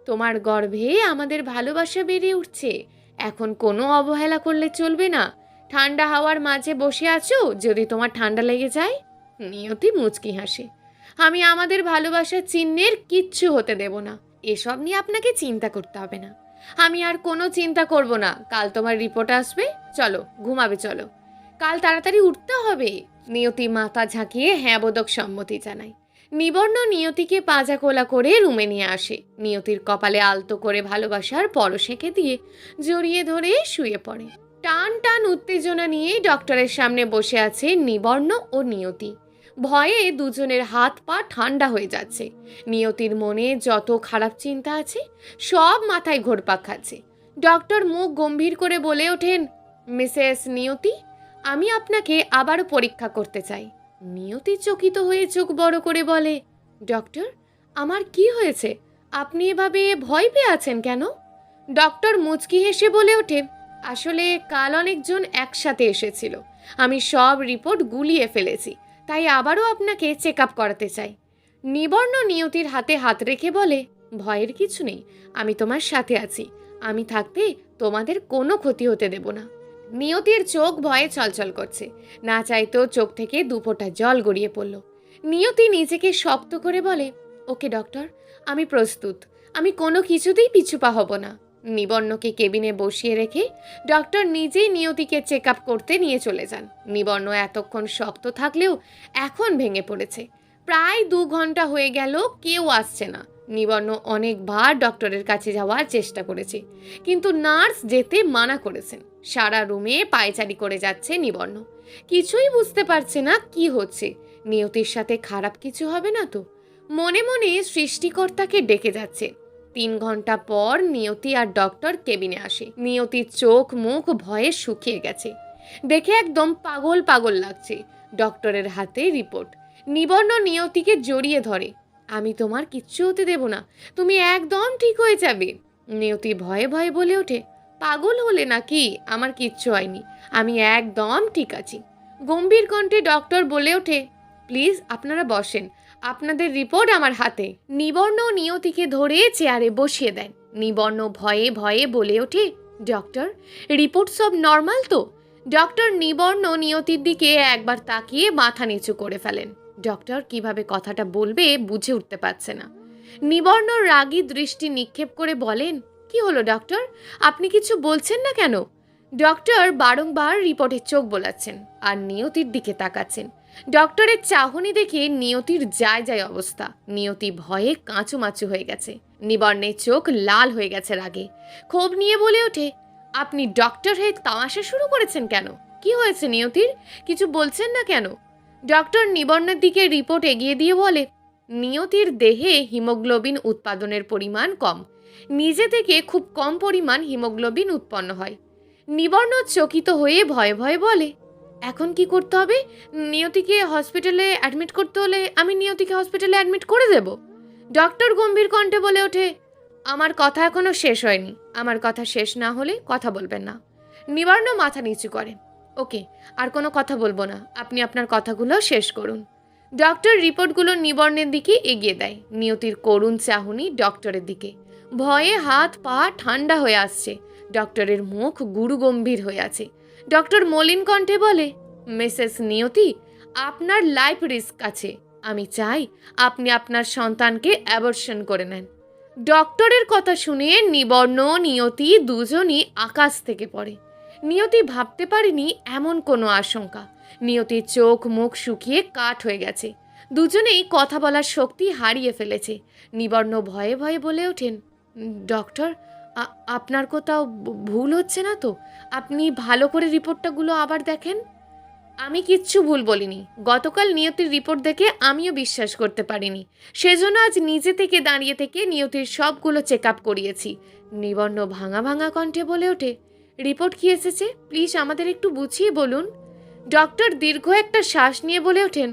তোমার গর্ভে আমাদের ভালোবাসা বেড়ে উঠছে, এখন কোনো অবহেলা করলে চলবে না। ঠান্ডা হাওয়ার মাঝে বসে আছো, যদি তোমার ঠান্ডা লেগে যায়। নিয়তি মুচকি হাসে, আমি আমাদের ভালোবাসার চিহ্নের কিচ্ছু হতে দেব না। এসব নিয়ে আপনাকে চিন্তা করতে হবে না। আমি আর কোনো চিন্তা করব না। কাল তোমার রিপোর্ট আসবে, চলো ঘুমাবে, চলো কাল তাড়াতাড়ি উঠতে হবে। নিয়তি মাথা ঝাঁকিয়ে হ্যাঁ বোধক সম্মতি জানায়। নিবর্ণ নিয়তিকে পাজা কোলা করে রুমে নিয়ে আসে। নিয়তির কপালে আলতো করে ভালোবাসার পরশ এঁকে দিয়ে জড়িয়ে ধরে শুয়ে পড়ে। টান টান উত্তেজনা নিয়ে ডক্টরের সামনে বসে আছে নিবর্ণ ও নিয়তি। ভয়ে দুজনের হাত পা ঠান্ডা হয়ে যাচ্ছে। নিয়তির মনে যত খারাপ চিন্তা আছে সব মাথায় ঘোরপাক খাচ্ছে। ডক্টর মুখ গম্ভীর করে বলে ওঠেন, মিসেস নিয়তি, আমি আপনাকে আবারও পরীক্ষা করতে চাই। নিয়তি চকিত হয়ে চোখ বড় করে বলে, ডক্টর, আমার কি হয়েছে? আপনি এভাবে ভয় পেয়ে আছেন কেন? ডক্টর মুচকি হেসে বলে ওঠে, আসলে কাল অনেকজন একসাথে এসেছিল, আমি সব রিপোর্ট গুলিয়ে ফেলেছি, তাই আবারও আপনাকে চেক আপ করাতে চাই। নিবর্ণ নিয়তির হাতে হাত রেখে বলে, ভয়ের কিছু নেই, আমি তোমার সাথে আছি। আমি থাকতে তোমাদের কোনো ক্ষতি হতে দেব না। নিয়তির চোখ ভয়ে ছলছল করছে, না চাইতেও চোখ থেকে দুফোঁটা জল গড়িয়ে পড়ল। নিয়তি নিজেকে শক্ত করে বলে, ওকে ডক্টর, আমি প্রস্তুত, আমি কোনো কিছুতেই পিছুপা হব না। নিবর্ণকে কেবিনে বসিয়ে রেখে ডক্টর নিজেই নিয়তিকে চেক আপ করতে নিয়ে চলে যান। নিবর্ণ এতক্ষণ শক্ত থাকলেও এখন ভেঙে পড়েছে। প্রায় 2 ঘন্টা হয়ে গেল, কেউ আসছে না। নিবর্ণ অনেকবার ডক্টরের কাছে যাওয়ার চেষ্টা করেছে, কিন্তু নার্স যেতে মানা করেছেন। সারা রুমে পায়চারি করে যাচ্ছে নিবর্ণ, কিছুই বুঝতে পারছে না কি হচ্ছে। নিয়তির সাথে খারাপ কিছু হবে না তো? মনে মনে সৃষ্টিকর্তাকে ডেকে যাচ্ছে। 3 ঘন্টা পর নিয়তি আর ডক্টর কেবিনে আসে। নিয়তির চোখ মুখ ভয়ে শুকিয়ে গেছে, দেখে একদম পাগল পাগল লাগছে। ডক্টরের হাতে রিপোর্ট। নিবর্ণ নিয়তিকে জড়িয়ে ধরে, আমি তোমার কিচ্ছু হতে দেব না, তুমি একদম ঠিক হয়ে যাবে। নিয়তি ভয়ে ভয়ে বলে ওঠে, পাগল হলে নাকি? আমার কিচ্ছু হয়নি, আমি একদম ঠিক আছি। গম্ভীর কণ্ঠে ডক্টর বলে ওঠে, প্লিজ আপনারা বসেন, আপনাদের রিপোর্ট আমার হাতে। নিবর্ণ নিয়তিকে ধরে চেয়ারে বসিয়ে দেন। নিবর্ণ ভয়ে ভয়ে বলে ওঠে, ডক্টর, রিপোর্ট সব নর্মাল তো? ডক্টর নিবর্ণ নিয়তির দিকে একবার তাকিয়ে মাথা নিচু করে ফেলেন। ডক্টর কিভাবে কথাটা বলবে বুঝে উঠতে পারছে না। নিবর্ণ রাগী দৃষ্টি নিক্ষেপ করে বলেন, কি হলো ডক্টর, আপনি কিছু বলছেন না কেন? ডক্টর বারংবার রিপোর্টে চোখ বোলাচ্ছেন আর নিয়তির দিকে তাকাচ্ছেন। ডক্টরের চাহনি দেখে নিয়তির যায় যায় অবস্থা। নিয়তি ভয়ে কাঁচুমাচু হয়ে গেছে। নিবর্ণের চোখ লাল হয়ে গেছে রাগে। ক্ষোভ নিয়ে বলে ওঠে, আপনি ডক্টর হয়ে তামাশা শুরু করেছেন কেন? কি হয়েছে নিয়তির, কিছু বলছেন না কেন? ডক্টর নিবর্ণের দিকে রিপোর্ট এগিয়ে দিয়ে বলে, নিয়তির দেহে হিমোগ্লোবিন উৎপাদনের পরিমাণ কম। নিজে থেকে খুব কম পরিমাণ হিমোগ্লোবিন উৎপন্ন হয়। নিবর্ণ চকিত হয়ে ভয়ে ভয়ে বলে, এখন কি করতে হবে? নিয়তিকে হসপিটালে অ্যাডমিট করতে হলে আমি নিয়তিকে হসপিটালে অ্যাডমিট করে দেব। ডক্টর গম্ভীর কণ্ঠে বলে ওঠে, আমার কথা এখনো শেষ হয়নি। আমার কথা শেষ না হলে কথা বলবেন না। নিবর্ণ মাথা নিচু করে, ওকে, আর কোনো কথা বলবো না, আপনি আপনার কথাগুলো শেষ করুন। ডক্টর রিপোর্টগুলো নিবর্ণের দিকে এগিয়ে দেয়। নিয়তির করুণ চাহনি ডক্টরের দিকে। ভয়ে হাত পা ঠান্ডা হয়ে আসছে। ডক্টরের মুখ গুরুগম্ভীর হয়ে আছে। ডক্টর মলিন কণ্ঠে বলে, মিসেস নিয়তি, আপনার লাইফ রিস্ক আছে। আমি চাই আপনি আপনার সন্তানকে অ্যাবর্শন করে নেন। ডক্টরের কথা শুনে নিবর্ণ নিয়তি দুজনই আকাশ থেকে পড়ে। নিয়তি ভাবতে পারেনি এমন কোনো আশঙ্কা। নিয়তির চোখ মুখ শুকিয়ে কাঠ হয়ে গেছে। দুজনেই কথা বলার শক্তি হারিয়ে ফেলেছে। নিবর্ণ ভয়ে ভয়ে বলে ওঠেন, ডক্টর, আপনার কোথাও ভুল হচ্ছে না তো? আপনি ভালো করে রিপোর্টটাগুলো আবার দেখেন। আমি কিচ্ছু ভুল বলিনি। গতকাল নিয়তির রিপোর্ট দেখে আমিও বিশ্বাস করতে পারিনি। সেজন্য আজ নিজে থেকে দাঁড়িয়ে থেকে নিয়তির সবগুলো চেক আপ করিয়েছি। নিবর্ণ ভাঙা ভাঙা কণ্ঠে বলে ওঠে, রিপোর্ট কি এসেছে প্লিজ আমাদের একটু বুঝিয়ে বলুন। ডক্টর দীর্ঘ একটা শ্বাস নিয়ে বলে ওঠেন,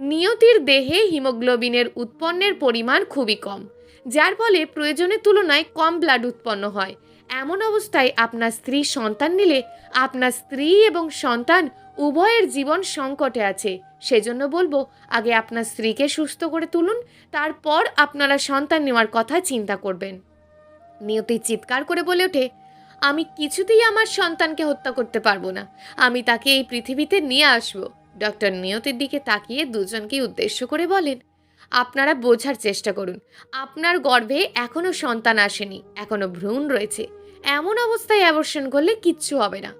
নিয়তির দেহে হিমোগ্লোবিনের উৎপন্নের পরিমাণ খুবই কম, যার ফলে প্রয়োজনের তুলনায় কম ব্লাড উৎপন্ন হয়। এমন অবস্থায় আপনার স্ত্রী সন্তান নিলে আপনার স্ত্রী এবং সন্তান উভয়ের জীবন সংকটে আছে। সেজন্য বলবো, আগে আপনার স্ত্রীকে সুস্থ করে তুলুন, তারপর আপনারা সন্তান নেওয়ার কথা চিন্তা করবেন। নিয়তি চিৎকার করে বলে ওঠে, আমি কিছুতেই আমার সন্তানকে হত্যা করতে পারবো না। আমি তাকে এই পৃথিবীতে নিয়ে আসবো। ডক্টর নিয়তির দিকে তাকিয়ে দুজনকেই উদ্দেশ্য করে বলেন, আপনারা বোঝার চেষ্টা করুন। আপনার গর্ভে এখনো সন্তান আসেনি, এখনো ভ্রূণ রয়েছে। এমন অবস্থায় অ্যাবর্শন করলে কিচ্ছু হবে না।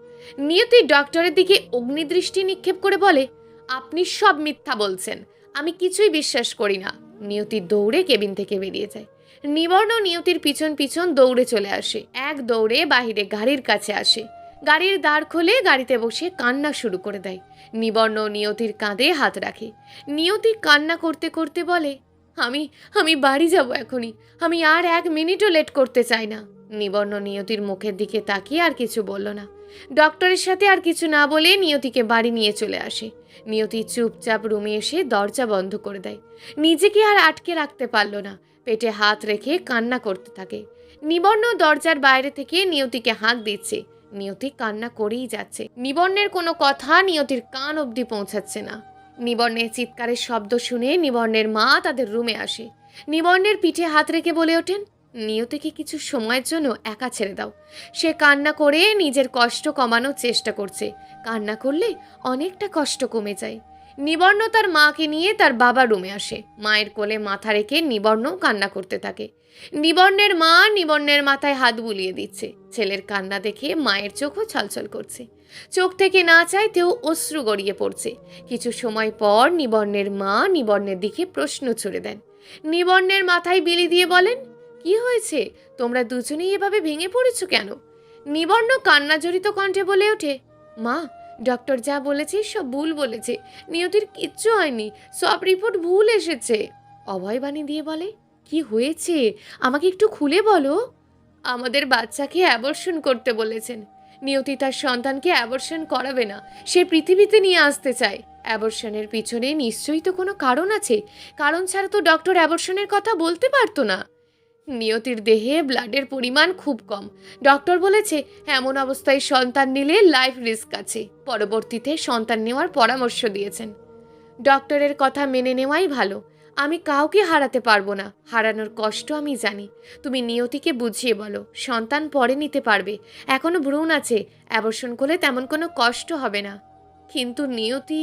নিয়তি ডক্টরের দিকে অগ্নিদৃষ্টি নিক্ষেপ করে বলে, আপনি সব মিথ্যা বলছেন, আমি কিছুই বিশ্বাস করি না। নিয়তি দৌড়ে কেবিন থেকে বেরিয়ে যায়। নিবর্ণ নিয়তির পিছন পিছন দৌড়ে চলে আসে। এক দৌড়ে বাহিরে গাড়ির কাছে আসে। গাড়ির দ্বার খুলে গাড়িতে বসে কান্না শুরু করে দেয়। নিবর্ণ নিয়তির কাঁধে হাত রাখে। নিয়তি কান্না করতে করতে বলে, আমি আমি বাড়ি যাব এখনই। আমি আর 1 মিনিটও লেট করতে চাই না। নিবর্ণ নিয়তির মুখের দিকে তাকিয়ে আর কিছু বলল না। ডক্টরের সাথে আর কিছু না বলে নিয়তিকে বাড়ি নিয়ে চলে আসে। নিয়তি চুপচাপ রুমে এসে দরজা বন্ধ করে দেয়। নিজেকে আর আটকে রাখতে পারল না। পেটে হাত রেখে কান্না করতে থাকে। নিবর্ণ দরজার বাইরে থেকে নিয়তিকে হাঁক দিচ্ছে। নিয়তি কান্না করেই যাচ্ছে। নিবর্ণের কোনো কথা নিয়তির কান অবধি পৌঁছাচ্ছে না। নিবর্ণের চিৎকারের শব্দ শুনে নিবর্ণের মা তাদের রুমে আসে। নিবর্ণের পিঠে হাত রেখে বলে ওঠেন, নিয়তিকে কিছু সময়ের জন্য একা ছেড়ে দাও। সে কান্না করে নিজের কষ্ট কমানোর চেষ্টা করছে। কান্না করলে অনেকটা কষ্ট কমে যায়। নিবর্ণ তার মাকে নিয়ে তার বাবার রুমে আসে। মায়ের কোলে মাথা রেখে নিবর্ণও কান্না করতে থাকে। নিবর্ণের মা নিবর্ণের মাথায় হাত বুলিয়ে দিচ্ছে। ছেলের কান্না দেখে মায়ের চোখও ছলছল করছে। চোখ থেকে না চাইতেও অশ্রু গড়িয়ে পড়ছে। কিছু সময় পর নিবর্ণের মা নিবর্ণের দিকে প্রশ্ন ছুড়ে দেন। নিবর্ণের মাথায় বিলি দিয়ে বলেন, কি হয়েছে, তোমরা দুজনেই এভাবে ভেঙে পড়েছো কেন? নিবর্ণ কান্নাজড়িত কণ্ঠে বলে ওঠে, মা, ডক্টর যা বলেছে সব ভুল বলেছে। নিয়তির কিচ্ছু হয়নি, সব রিপোর্ট ভুল এসেছে। অভয়বাণী দিয়ে বলে, কি হয়েছে আমাকে একটু খুলে বলো। আমাদের বাচ্চাকে অ্যাবর্শন করতে বলেছেন। নিয়তি তার সন্তানকে অ্যাবর্শন করাবে না, সে পৃথিবীতে নিয়ে আসতে চায়। অ্যাবর্শনের পিছনে নিশ্চয়ই তো কোনো কারণ আছে। কারণ ছাড়া তো ডক্টর অ্যাবর্শনের কথা বলতে পারতো না। নিয়তির দেহে ব্লাডের পরিমাণ খুব কম। ডক্টর বলেছে এমন অবস্থায় সন্তান নিলে লাইফ রিস্ক আছে। পরবর্তীতে সন্তান নেওয়ার পরামর্শ দিয়েছেন। ডক্টরের কথা মেনে নেওয়াই ভালো। আমি কাউকে হারাতে পারবো না, হারানোর কষ্ট আমি জানি। তুমি নিয়তিকে বুঝিয়ে বলো, সন্তান পরে নিতে পারবে, এখনো ভ্রূণ আছে, অ্যাবর্শন করলে তেমন কোনো কষ্ট হবে না। কিন্তু নিয়তি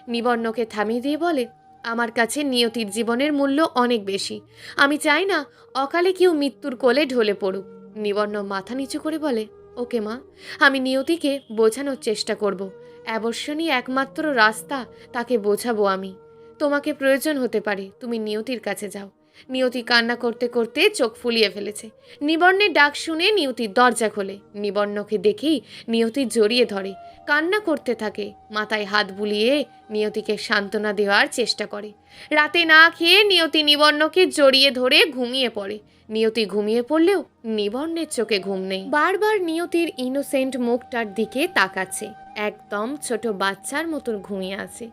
নিবর্ণকে থামিয়ে দিয়ে বলে, আমার কাছে নিয়তির জীবনের মূল্য অনেক বেশি। আমি চাই না অকালে কেউ মৃত্যুর কোলে ঢলে পড়ুক। নিবর্ণ মাথা নিচু করে বলে, ওকে মা, আমি নিয়তিকে বোঝানোর চেষ্টা করব। অ্যাবর্শনই একমাত্র রাস্তা, তাকে বোঝাবো আমি। তোমাকে প্রয়োজন হতে পারে, তুমি নিয়তির কাছে যাও। নিয়তি কান্না করতে করতে চোখ ফুলিয়ে ফেলেছে। নিবর্ণের ডাক শুনে নিয়তির দরজা খোলে। নিবর্ণকে দেখেই নিয়তি জড়িয়ে ধরে, কান্না করতে থাকে। মাথায় হাত বুলিয়ে নিয়তিকে সান্ত্বনা দেওয়ার চেষ্টা করে। রাতে না খেয়ে নিয়তি নিবর্ণকে জড়িয়ে ধরে ঘুমিয়ে পড়ে। নিয়তি ঘুমিয়ে পড়লেও নিবর্ণের চোখে ঘুম নেই। বারবার নিয়তির ইনোসেন্ট মুখটার দিকে তাকাচ্ছে, একদম ছোট বাচ্চার মতন ঘুমিয়ে আছে।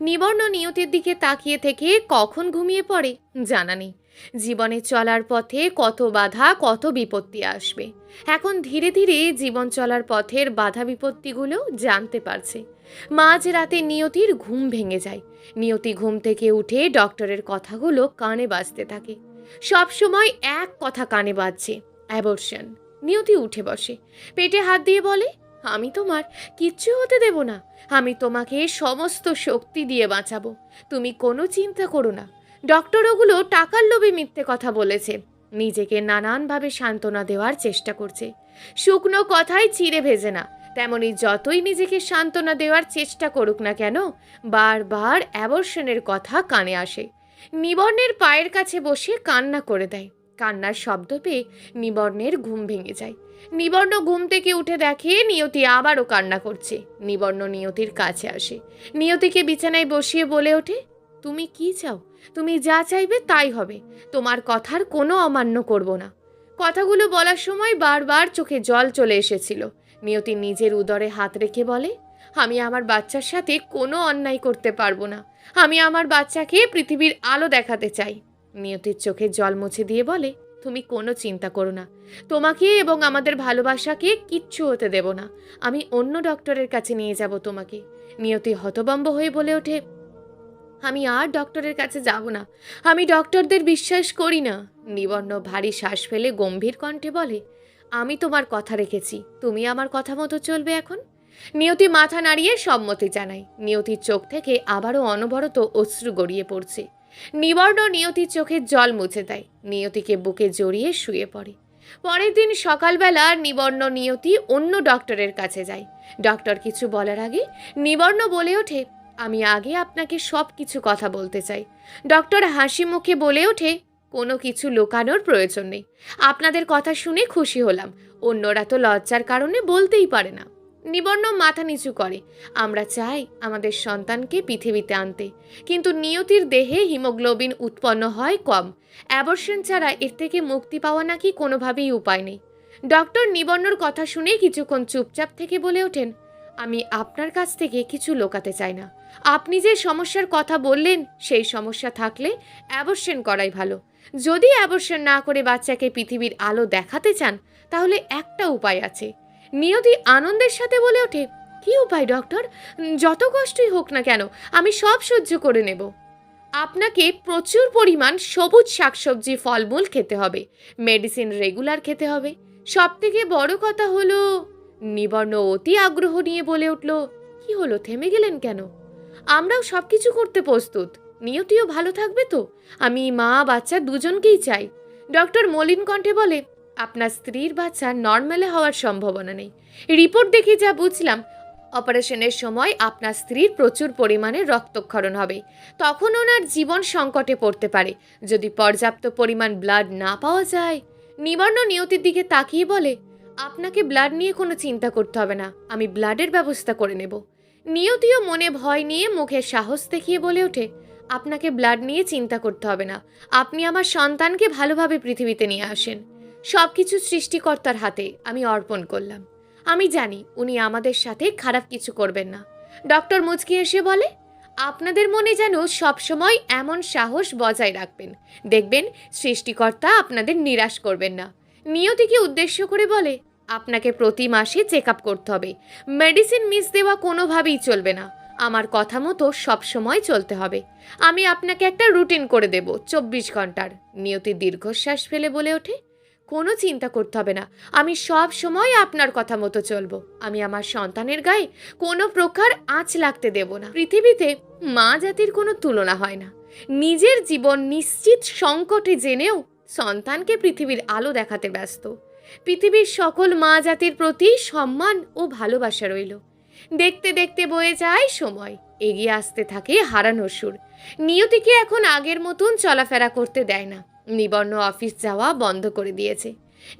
নিবর্ণ নিয়তির দিকে তাকিয়ে থেকে কখন ঘুমিয়ে পড়ে জানা নেই। জীবনে চলার পথে কত বাধা, কত বিপত্তি আসবে। এখন ধীরে ধীরে জীবন চলার পথের বাধা বিপত্তিগুলো জানতে পারছে। মাঝ রাতে নিয়তির ঘুম ভেঙে যায়। নিয়তি ঘুম থেকে উঠে ডক্টরের কথাগুলো কানে বাজতে থাকে। সব সময় এক কথা কানে বাজছে, অ্যাবর্শন। নিয়তি উঠে বসে, পেটে হাত দিয়ে বলে, আমি তোমার কিচ্ছু হতে দেব না। আমি তোমাকে সমস্ত শক্তি দিয়ে বাঁচাবো, তুমি কোনো চিন্তা করো না। ডক্টর ওগুলো টাকার লোভে মিথ্যে কথা বলেছে। নিজেকে নানানভাবে সান্ত্বনা দেওয়ার চেষ্টা করছে। শুকনো কথায় চিড়ে ভেজে না, তেমনি যতই নিজেকে সান্ত্বনা দেওয়ার চেষ্টা করুক না কেন, বারবার অ্যাবর্শনের কথা কানে আসে। নিবর্ণের পায়ের কাছে বসে কান্না করে দেয়। কান্নার শব্দ পেয়ে নিবর্ণের ঘুম ভেঙে যায়। নিবর্ণ ঘুম থেকে উঠে দেখে নিয়তি আবারও কান্না করছে। নিবর্ণ নিয়তির কাছে আসে, নিয়তিকে বিছানায় বসিয়ে বলে ওঠে, তুমি কি চাও? তুমি যা চাইবে তাই হবে, তোমার কথার কোনো অমান্য করব না। কথাগুলো বলার সময় বারবার চোখে জল চলে এসেছিল। নিয়তি নিজের উদরে হাত রেখে বলে, আমি আমার বাচ্চার সাথে কোনো অন্যায় করতে পারবো না। আমি আমার বাচ্চাকে পৃথিবীর আলো দেখাতে চাই। নিয়তির চোখে জল মুছে দিয়ে বলে, তুমি কোনো চিন্তা করো না, তোমাকে এবং আমাদের ভালোবাসাকে কিচ্ছু হতে দেব না। আমি অন্য ডক্টরের কাছে নিয়ে যাব তোমাকে। নিয়তি হতভম্ব হয়ে বলে ওঠে, আমি আর ডক্টরের কাছে যাব না, আমি ডক্টরদের বিশ্বাস করি না। নিবর্ণ ভারী শ্বাস ফেলে গম্ভীর কণ্ঠে বলে, আমি তোমার কথা রেখেছি, তুমি আমার কথা মতো চলবে এখন। নিয়তি মাথা নাড়িয়ে সম্মতি জানায়। নিয়তির চোখ থেকে আবারও অনবরত অশ্রু গড়িয়ে পড়ছে। নিবর্ণ নিয়তির চোখের জল মুছে দেয়, নিয়তিকে বুকে জড়িয়ে শুয়ে পড়ে। পরের দিন সকালবেলা নিবর্ণ নিয়তি অন্য ডক্টরের কাছে যায়। ডক্টর কিছু বলার আগে নিবর্ণ বলে ওঠে, আমি আগে আপনাকে সব কিছু কথা বলতে চাই। ডক্টর হাসি মুখে বলে ওঠে, কোনো কিছু লুকানোর প্রয়োজন নেই। আপনাদের কথা শুনে খুশি হলাম, অন্যরা তো লজ্জার কারণে বলতেই পারে না। নিবর্ণ মাথা নিচু করে, আমরা চাই আমাদের সন্তানকে পৃথিবীতে আনতে, কিন্তু নিয়তির দেহে হিমোগ্লোবিন উৎপন্ন হয় কম। অ্যাবর্শন ছাড়া এর থেকে মুক্তি পাওয়া নাকি কোনোভাবেই উপায় নেই। ডক্টর নিবর্ণর কথা শুনে কিছুক্ষণ চুপচাপ থেকে বলে ওঠেন, আমি আপনার কাছ থেকে কিছু লুকাতে চাই না। আপনি যে সমস্যার কথা বললেন, সেই সমস্যা থাকলে অ্যাবর্শন করাই ভালো। যদি অ্যাবর্শন না করে বাচ্চাকে পৃথিবীর আলো দেখাতে চান, তাহলে একটা উপায় আছে। নিয়তি আনন্দের সাথে বলে ওঠে, কি উপায় ডক্টর? যত কষ্টই হোক না কেন, আমি সব সহ্য করে নেব। আপনাকে প্রচুর পরিমাণ সবুজ শাকসবজি, ফলমূল খেতে হবে, মেডিসিন রেগুলার খেতে হবে। সব থেকে বড় কথা হলো, নিবর্ণ অতি আগ্রহ নিয়ে বলে উঠল, কি হলো, থেমে গেলেন কেন? আমরাও সব কিছু করতে প্রস্তুত, নিয়তিও ভালো থাকবে তো। আমি মা বাচ্চা দুজনকেই চাই। ডক্টর মলিন কণ্ঠে বলে, আপনার স্ত্রীর বাচ্চা নর্মালে হওয়ার সম্ভাবনা নেই। রিপোর্ট দেখে যা বুঝলাম, অপারেশনের সময় আপনার স্ত্রীর প্রচুর পরিমাণে রক্তক্ষরণ হবে, তখন ওনার জীবন সংকটে পড়তে পারে যদি পর্যাপ্ত পরিমাণ ব্লাড না পাওয়া যায়। নিবর্ণ নিয়তির দিকে তাকিয়ে বলে, আপনাকে ব্লাড নিয়ে কোনো চিন্তা করতে হবে না, আমি ব্লাডের ব্যবস্থা করে নেব। নিয়তিও মনে ভয় নিয়ে মুখে সাহস দেখিয়ে বলে ওঠে, আপনাকে ব্লাড নিয়ে চিন্তা করতে হবে না, আপনি আমার সন্তানকে ভালোভাবে পৃথিবীতে নিয়ে আসেন। সব কিছু সৃষ্টিকর্তার হাতে আমি অর্পণ করলাম। আমি জানি উনি আমাদের সাথে খারাপ কিছু করবেন না। ডক্টর মুচকি এসে বলে, আপনাদের মনে যেন সবসময় এমন সাহস বজায় রাখবেন, দেখবেন সৃষ্টিকর্তা আপনাদের নিরাশ করবেন না। নিয়তিকে উদ্দেশ্য করে বলে, আপনাকে প্রতি মাসে চেক আপ করতে হবে, মেডিসিন মিস দেওয়া কোনোভাবেই চলবে না। আমার কথা মতো সব সময় চলতে হবে। আমি আপনাকে একটা রুটিন করে দেব 24 ঘন্টার। নিয়তি দীর্ঘশ্বাস ফেলে বলে ওঠে, কোনো চিন্তা করতে হবে না, আমি সব সময় আপনার কথা মতো চলবো। আমি আমার সন্তানের গায়ে কোনো প্রকার আঁচ লাগতে দেব না। পৃথিবীতে মা জাতির কোনো তুলনা হয় না। নিজের জীবন নিশ্চিত সংকটে জেনেও সন্তানকে পৃথিবীর আলো দেখাতে ব্যস্ত। পৃথিবীর সকল মা জাতির প্রতি সম্মান ও ভালোবাসা রইল। দেখতে দেখতে বয়ে যায় সময়, এগিয়ে আসতে থাকে হারানোর সুর। নিয়তিকে এখন আগের মতন চলাফেরা করতে দেয় না। নিবর্ণ অফিস যাওয়া বন্ধ করে দিয়েছে।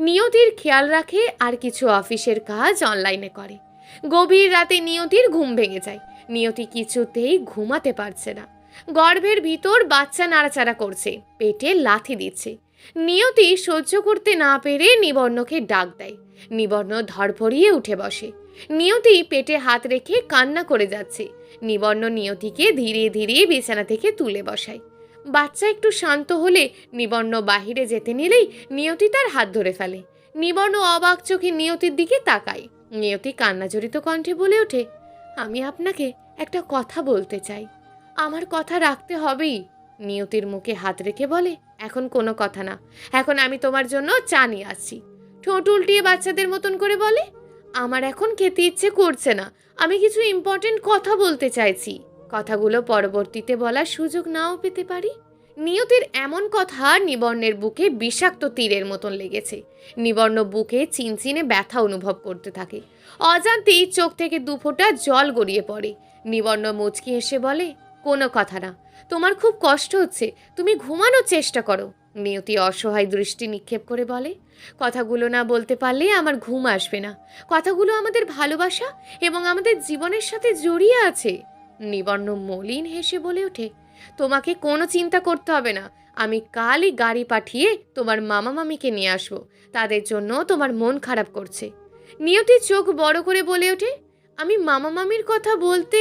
নিয়তির খেয়াল রাখে আর কিছু অফিসের কাজ অনলাইনে করে। গভীর রাতে নিয়তির ঘুম ভেঙে যায়। নিয়তি কিছুতেই ঘুমাতে পারছে না। গর্ভের ভিতর বাচ্চা নাড়াচাড়া করছে, পেটে লাথি দিচ্ছে। নিয়তি সহ্য করতে না পেরে নিবর্ণকে ডাক দেয়। নিবর্ণ ধড়ফড়িয়ে উঠে বসে। নিয়তি পেটে হাত রেখে কান্না করে যাচ্ছে। নিবর্ণ নিয়তিকে ধীরে ধীরে বিছানা থেকে তুলে বসায়। বাচ্চা একটু শান্ত হলে নিবর্ণ বাহিরে যেতে নিলেই নিয়তি তার হাত ধরে ফেলে। নিবর্ণ অবাক চোখে নিয়তির দিকে তাকায়। নিয়তি কান্নাজড়িত কণ্ঠে বলে ওঠে, আমি আপনাকে একটা কথা বলতে চাই। আমার কথা রাখতে হবেই। নিয়তির মুখে হাত রেখে বলে, এখন কোনো কথা না, এখন আমি তোমার জন্য চা নিয়ে আসছি। ঠোঁট উল্টিয়ে বাচ্চাদের মতন করে বলে, আমার এখন খেতে ইচ্ছে করছে না, আমি কিছু ইম্পর্টেন্ট কথা বলতে চাইছি। কথাগুলো পরবর্তীতে বলার সুযোগ নাও পেতে পারি। নিয়তির এমন কথা নিবর্ণের বুকে বিষাক্ত তীরের মতন লেগেছে। নিবর্ণ বুকে চিনচিনে ব্যথা অনুভব করতে থাকে। অজান্তেই চোখ থেকে দুফোঁটা জল গড়িয়ে পড়ে। নিবর্ণ মুচকি এসে বলে, কোনো কথা না, তোমার খুব কষ্ট হচ্ছে, তুমি ঘুমানোর চেষ্টা করো। নিয়তি অসহায় দৃষ্টি নিক্ষেপ করে বলে, কথাগুলো না বলতে পারলে আমার ঘুম আসবে না। কথাগুলো আমাদের ভালোবাসা এবং আমাদের জীবনের সাথে জড়িয়ে আছে। নিবর্ণ মলিন হেসে বলে ওঠে, তোমাকে কোনো চিন্তা করতে হবে না, আমি কালই গাড়ি পাঠিয়ে তোমার মামা মামিকে নিয়ে আসবো। তাদের জন্য তোমার মন খারাপ করছে। নিয়তি চোখ বড় করে বলে ওঠে, আমি মামা মামির কথা বলতে।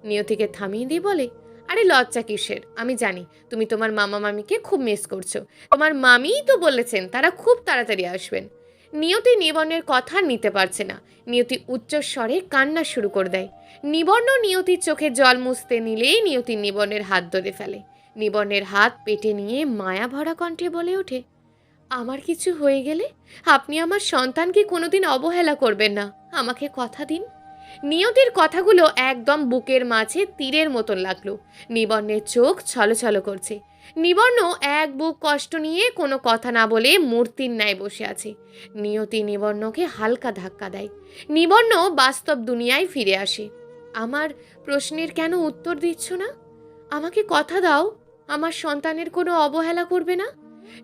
নিয়তিকে থামিয়ে দিয়ে বলে, আরে লজ্জা কিসের, আমি জানি তুমি তোমার মামা মামিকে খুব মিস করছো। তোমার মামিই তো বলেছেন তারা খুব তাড়াতাড়ি আসবেন। নিয়তি নিবর্ণের কথা নিতে পারছে না। নিয়তি উচ্চস্বরে কান্না শুরু করে দেয়। নিবর্ণ নিয়তির চোখে জল মুছতে নিলেই নিয়তি নিবর্ণের হাত ধরে ফেলে। নিবর্ণের হাত পেটে নিয়ে মায়া ভরা কণ্ঠে বলে ওঠে, আমার কিছু হয়ে গেলে আপনি আমার সন্তানকে কোনোদিন অবহেলা করবেন না, আমাকে কথা দিন। নিয়তির কথাগুলো একদম বুকের মাঝে তীরের মতন লাগলো। নিবর্ণের চোখ ছলছল করছে। নিবর্ণ এক বুক কষ্ট নিয়ে কোনো কথা না বলে মূর্তির ন্যায় বসে আছে। নিয়তি নিবর্ণকে হালকা ধাক্কা দেয়। নিবর্ণ বাস্তব দুনিয়ায় ফিরে আসে। আমার প্রশ্নের কেন উত্তর দিচ্ছ না? আমাকে কথা দাও, আমার সন্তানের কোনো অবহেলা করবে না।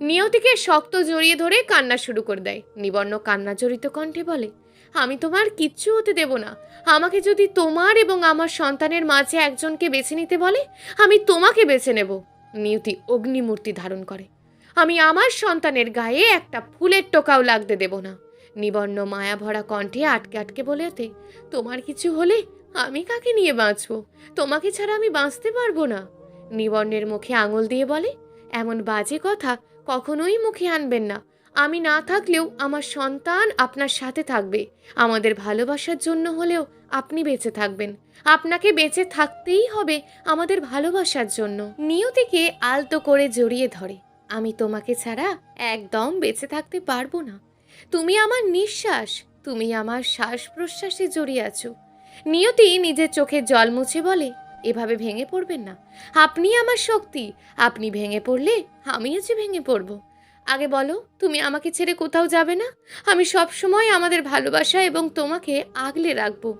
নিয়তিকে শক্ত জড়িয়ে ধরে কান্না শুরু করে দেয়। নিবর্ণ কান্না জড়িত কণ্ঠে বলে, আমি তোমার কিচ্ছু হতে দেব না। আমাকে যদি তোমার এবং আমার সন্তানের মাঝে একজনকে বেছে নিতে বলে, আমি তোমাকে বেছে নেব। নিয়তি অগ্নিমূর্তি ধারণ করে, আমি আমার সন্তানের গায়ে একটা ফুলের টোকাও লাগতে দেব না। নিবর্ণ মায়া ভরা কণ্ঠে আটকে আটকে বলে ওঠে, তোমার কিছু হলে আমি কাকে নিয়ে বাঁচবো? তোমাকে ছাড়া আমি বাঁচতে পারবো না। নিবর্ণের মুখে আঙুল দিয়ে বলে, এমন বাজে কথা কখনোই মুখে আনবেন না। আমি না থাকলেও আমার সন্তান আপনার সাথে থাকবে। আমাদের ভালোবাসার জন্য হলেও আপনি বেঁচে থাকবেন। আপনাকে বেঁচে থাকতেই হবে আমাদের ভালোবাসার জন্য। নিয়তিকে আলতো করে জড়িয়ে ধরে, আমি তোমাকে ছাড়া একদম বেঁচে থাকতে পারবো না। তুমি আমার নিঃশ্বাস, তুমি আমার শ্বাস প্রশ্বাসে জড়িয়ে আছো। নিয়তি নিজের চোখে জল মুছে বলে, এভাবে ভেঙে পড়বেন না, আপনি আমার শক্তি। আপনি ভেঙে পড়লে আমিও যে ভেঙে পড়ব। আগে বলো, তুমি আমাকে ছেড়ে কোথাও যাবে না? আমি সব সময় আমাদের ভালোবাসা এবং তোমাকে আগলে রাখবো।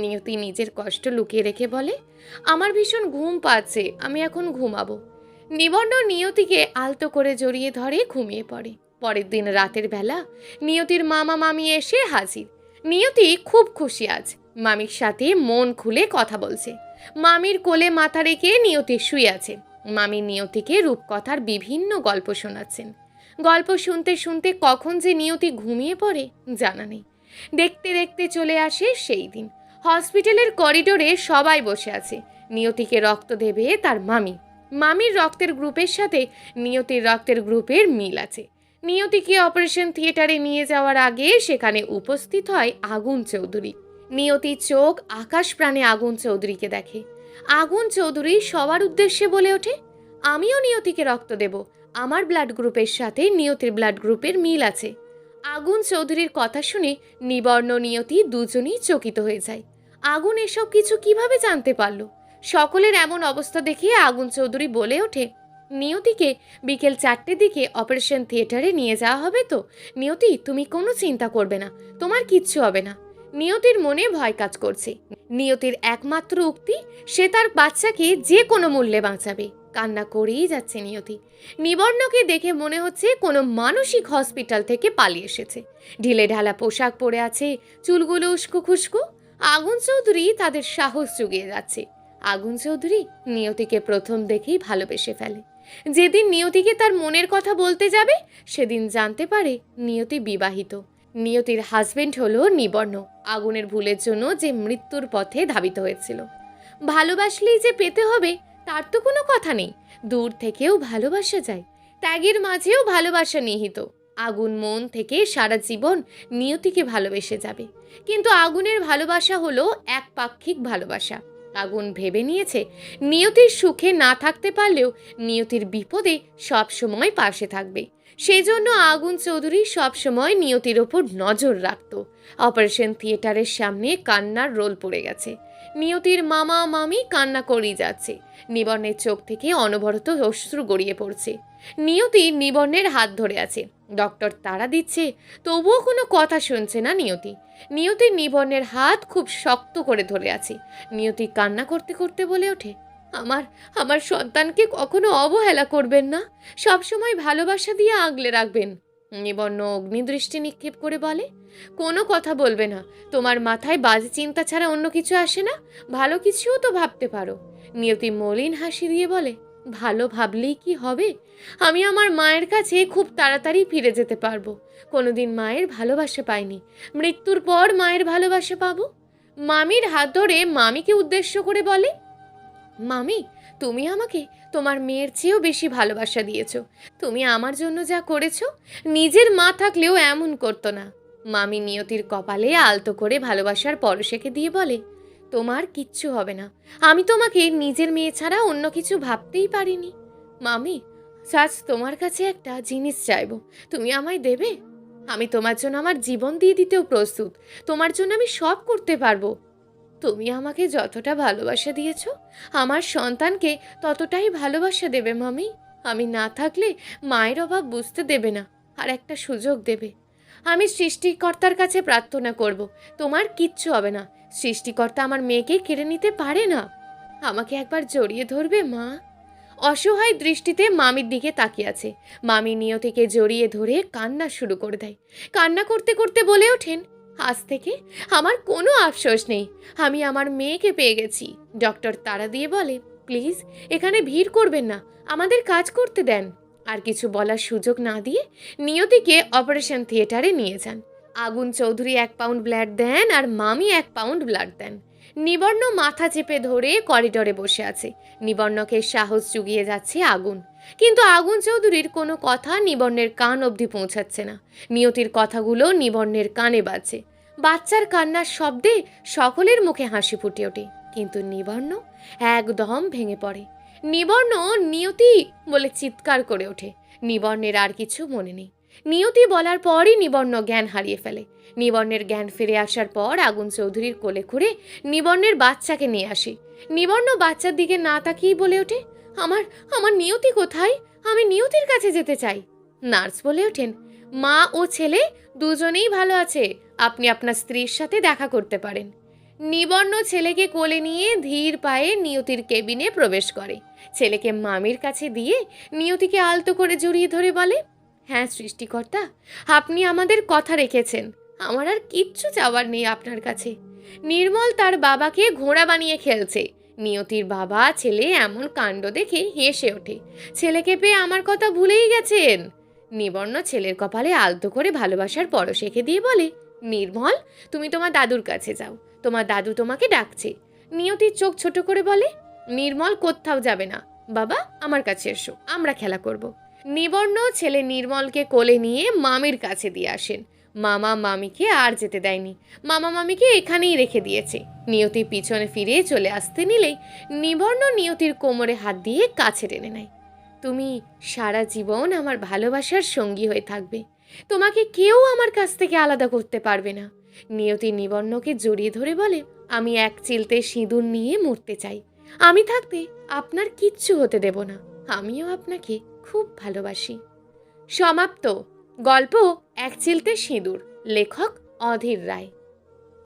নিয়তি নিজের কষ্ট লুকিয়ে রেখে বলে, আমার ভীষণ ঘুম পাচ্ছে, আমি এখন ঘুমাবো। নিবর্ণ নিয়তিকে আলতো করে জড়িয়ে ধরে ঘুমিয়ে পড়ে। পরের দিন রাতের বেলা নিয়তির মামা মামি এসে হাজির। নিয়তি খুব খুশি আজ, মামির সাথে মন খুলে কথা বলছে। মামির কোলে মাথা রেখে নিয়তি শুয়ে আছে। মামি নিয়তিকে রূপকথার বিভিন্ন গল্প শোনাচ্ছেন। গল্প শুনতে শুনতে কখন যে নিয়তি ঘুমিয়ে পড়ে জানা নেই। দেখতে দেখতে চলে আসে সেই দিন। হসপিটালের করিডোরে সবাই বসে আছে। নিয়তিকে রক্ত দেবে তার মামি। মামির রক্তের গ্রুপের সাথে নিয়তির রক্তের গ্রুপের মিল আছে। নিয়তিকে অপারেশন থিয়েটারে নিয়ে যাওয়ার আগে সেখানে উপস্থিত হয় আগুন চৌধুরী। নিয়তির চোখ আকাশ প্রাণে আগুন চৌধুরীকে দেখে। আগুন চৌধুরী সবার উদ্দেশ্যে বলে ওঠে, আমিও নিয়তিকে রক্ত দেব, আমার ব্লাড গ্রুপের সাথে নিয়তির ব্লাড গ্রুপের মিল আছে। আগুন চৌধুরীর কথা শুনে নিবর্ণ নিয়তি দুজনেই চকিত হয়ে যায়। আগুন এসব কিছু কিভাবে জানতে পারল? সকলের এমন অবস্থা দেখে আগুন চৌধুরী বলে ওঠে, নিয়তিকে বিকেল 4টের দিকে অপারেশন থিয়েটারে নিয়ে যাওয়া হবে তো। নিয়তি, তুমি কোনো চিন্তা করবে না, তোমার কিচ্ছু হবে না। নিয়তির মনে ভয় কাজ করছে। নিয়তির একমাত্র উক্তি, সে তার বাচ্চাকে যে কোনো মূল্যে বাঁচাবে। কান্না করেই যাচ্ছে নিয়তি। নিবর্ণকে দেখে মনে হচ্ছে কোনো মানসিক হসপিটাল থেকে পালিয়ে এসেছে। ঢিলে ঢালা পোশাক পরে আছে, চুলগুলো উস্কো খুস্কো। আগুন চৌধুরী তাদের সাহস জুগিয়ে যাচ্ছে। আগুন চৌধুরী নিয়তিকে প্রথম দেখেই ভালোবেসে ফেলে। যেদিন নিয়তিকে তার মনের কথা বলতে যাবে, সেদিন জানতে পারে নিয়তি বিবাহিত। নিয়তির হাজবেন্ড হলো নিবর্ণ, আগুনের ভুলের জন্য যে মৃত্যুর পথে ধাবিত হয়েছিল। ভালোবাসলেই যে পেতে হবে তার তো কোনো কথা নেই, দূর থেকেও ভালোবাসা যায়। ত্যাগের মাঝেও ভালোবাসা নিহিত। আগুন মন থেকে সারা জীবন নিয়তিকে ভালোবেসে যাবে। কিন্তু আগুনের ভালোবাসা হলো একপাক্ষিক ভালোবাসা। আগুন ভেবে নিয়েছে নিয়তির সুখে না থাকতে পারলেও নিয়তির বিপদে সব সময় পাশে থাকবে। সেজন্য আগুন চৌধুরী সবসময় নিয়তির ওপর নজর রাখত। অপারেশন থিয়েটারের সামনে কান্নার রোল পড়ে গেছে। নিয়তির মামা মামি কান্না করেই যাচ্ছে। নিবর্ণের চোখ থেকে অনবরত অশ্রু গড়িয়ে পড়ছে। নিয়তি নিবর্ণের হাত ধরে আছে, ডক্টর তাড়া দিচ্ছে, তবুও কোনো কথা শুনছে না নিয়তি। নিয়তি নিবর্ণের হাত খুব শক্ত করে ধরে আছে। নিয়তি কান্না করতে করতে বলে ওঠে, আমার আমার সন্তানকে কখনো অবহেলা করবেন না, সবসময় ভালোবাসা দিয়ে আগলে রাখবেন। নিবর্ণ অগ্নিদৃষ্টি নিক্ষেপ করে বলে, কোনো কথা বলবে না, তোমার মাথায় বাজে চিন্তা ছাড়া অন্য কিছু আসে না? ভালো কিছুও তো ভাবতে পারো। নিয়তি মলিন হাসি দিয়ে বলে, ভালো ভাবলেই কি হবে? আমি আমার মায়ের কাছে খুব তাড়াতাড়ি ফিরে যেতে পারবো। কোনোদিন মায়ের ভালোবাসা পাইনি, মৃত্যুর পর মায়ের ভালোবাসা পাবো। মামির হাত ধরে মামিকে উদ্দেশ্য করে বলে, মামি, তুমি আমাকে তোমার মেয়ের চেয়েও বেশি ভালোবাসা দিয়েছো। তুমি আমার জন্য যা করেছো, নিজের মা থাকলেও এমন করতো না। মামি নিয়তির কপালে আলতো করে ভালোবাসার পরশেকে দিয়ে বলে, তোমার কিচ্ছু হবে না, আমি তোমাকে নিজের মেয়ে ছাড়া অন্য কিছু ভাবতেই পারিনি। মামি, আজ তোমার কাছে একটা জিনিস চাইবো, তুমি আমায় দেবে? আমি তোমার জন্য আমার জীবন দিয়ে দিতেও প্রস্তুত, তোমার জন্য আমি সব করতে পারবো। তুমি আমাকে যতটা ভালোবাসা দিয়েছো, আমার সন্তানকে ততটাই ভালোবাসা দেবে মামি। আমি না থাকলে মায়ের অভাব বুঝতে দেবে না, আর একটা সুযোগ দেবে। আমি সৃষ্টিকর্তার কাছে প্রার্থনা করব, তোমার কিচ্ছু হবে না। সৃষ্টিকর্তা আমার মেয়েকে কেড়ে নিতে পারে না। আমাকে একবার জড়িয়ে ধরবে মা? অসহায় দৃষ্টিতে মামির দিকে তাকিয়ে আছে। মামি নিয়তিকে জড়িয়ে ধরে কান্না শুরু করে দেয়। কান্না করতে করতে বলে ওঠেন, আজ থেকে আমার কোনো আফসোস নেই, আমি আমার মেয়েকে পেয়ে গেছি। ডক্টর তাড়া দিয়ে বলে, প্লিজ এখানে ভিড় করবেন না, আমাদের কাজ করতে দেন। আর কিছু বলার সুযোগ না দিয়ে নিয়তিকে অপারেশন থিয়েটারে নিয়ে যান। আগুন চৌধুরী 1 পাউন্ড ব্লাড দেন আর মামি 1 পাউন্ড ব্লাড দেন। নিবর্ণ মাথা চেপে ধরে করিডোরে বসে আছে। নিবর্ণকে সাহস জুগিয়ে যাচ্ছে আগুন, কিন্তু আগুন চৌধুরীর কোনো কথা নিবর্ণের কান অবধি পৌঁছাচ্ছে না। নিয়তির কথাগুলো নিবর্ণের কানে বাজছে। বাচ্চার কান্নার শব্দে সকলের মুখে হাসি ফুটে ওঠে, কিন্তু নিবর্ণ একদম ভেঙে পড়ে। নিবর্ণ নিয়তি বলে চিৎকার করে ওঠে। নিবর্ণের আর কিছু মনে নেই। নিয়তি বলার পরই নিবর্ণ জ্ঞান হারিয়ে ফেলে। নিবর্ণের জ্ঞান ফিরে আসার পর আগুন চৌধুরীর কোলে করে নিবর্ণের বাচ্চাকে নিয়ে আসে। নিবর্ণ বাচ্চার দিকে না তাকিয়েই বলে ওঠে, আমার আমার নিয়তি কোথায়? আমি নিয়তির কাছে যেতে চাই। নার্স বলে ওঠেন, মা ও ছেলে দুজনেই ভালো আছে, আপনি আপনার স্ত্রীর সাথে দেখা করতে পারেন। নিবর্ণ ছেলেকে কোলে নিয়ে ধীর পায়ে নিয়তির কেবিনে প্রবেশ করে। ছেলেকে মামির কাছে দিয়ে নিয়তিকে আলতো করে জড়িয়ে ধরে বলে, হ্যাঁ সৃষ্টিকর্তা, আপনি আমাদের কথা রেখেছেন, আমার আর কিচ্ছু চাওয়ার নেই আপনার কাছে। নির্মল তার বাবাকে ঘোড়া বানিয়ে খেলছে। নিয়তির বাবা ছেলে এমন কাণ্ড দেখে হেসে ওঠে, ছেলেকে পেয়ে আমার কথা ভুলেই গেছেন। নিবর্ণ ছেলের কপালে আলতো করে ভালোবাসার পরশ এঁকে দিয়ে বলে, নির্মল, তুমি তোমার দাদুর কাছে যাও, তোমার দাদু তোমাকে ডাকছে। নিয়তির চোখ ছোট করে বলে, নির্মল কোথাও যাবে না, বাবা আমার কাছে এসো, আমরা খেলা করব। নিবর্ণ ছেলে নির্মলকে কোলে নিয়ে মামির কাছে দিয়ে আসেন। মামা মামিকে আর যেতে দেয়নি। মামা মামিকে এখানেই রেখে দিয়েছে। নিয়তি পিছনে ফিরে চলে আসতে নিলেই নিবর্ণ নিয়তির কোমরে হাত দিয়ে কাছে টেনে নেয়। তুমি সারা জীবন আমার ভালোবাসার সঙ্গী হয়ে থাকবে। তোমাকে কেউ আমার কাছ থেকে আলাদা করতে পারবে না। নিয়তি নিবর্ণকে জড়িয়ে ধরে বলে, আমি এক চিলতে সিঁদুর নিয়ে মরতে চাই। আমি থাকতে আপনার কিচ্ছু হতে দেব না। আমিও আপনাকে খুব ভালোবাসি। সমাপ্ত। গল্প এক চিলতে সিঁদুর। লেখক অধীর রায়।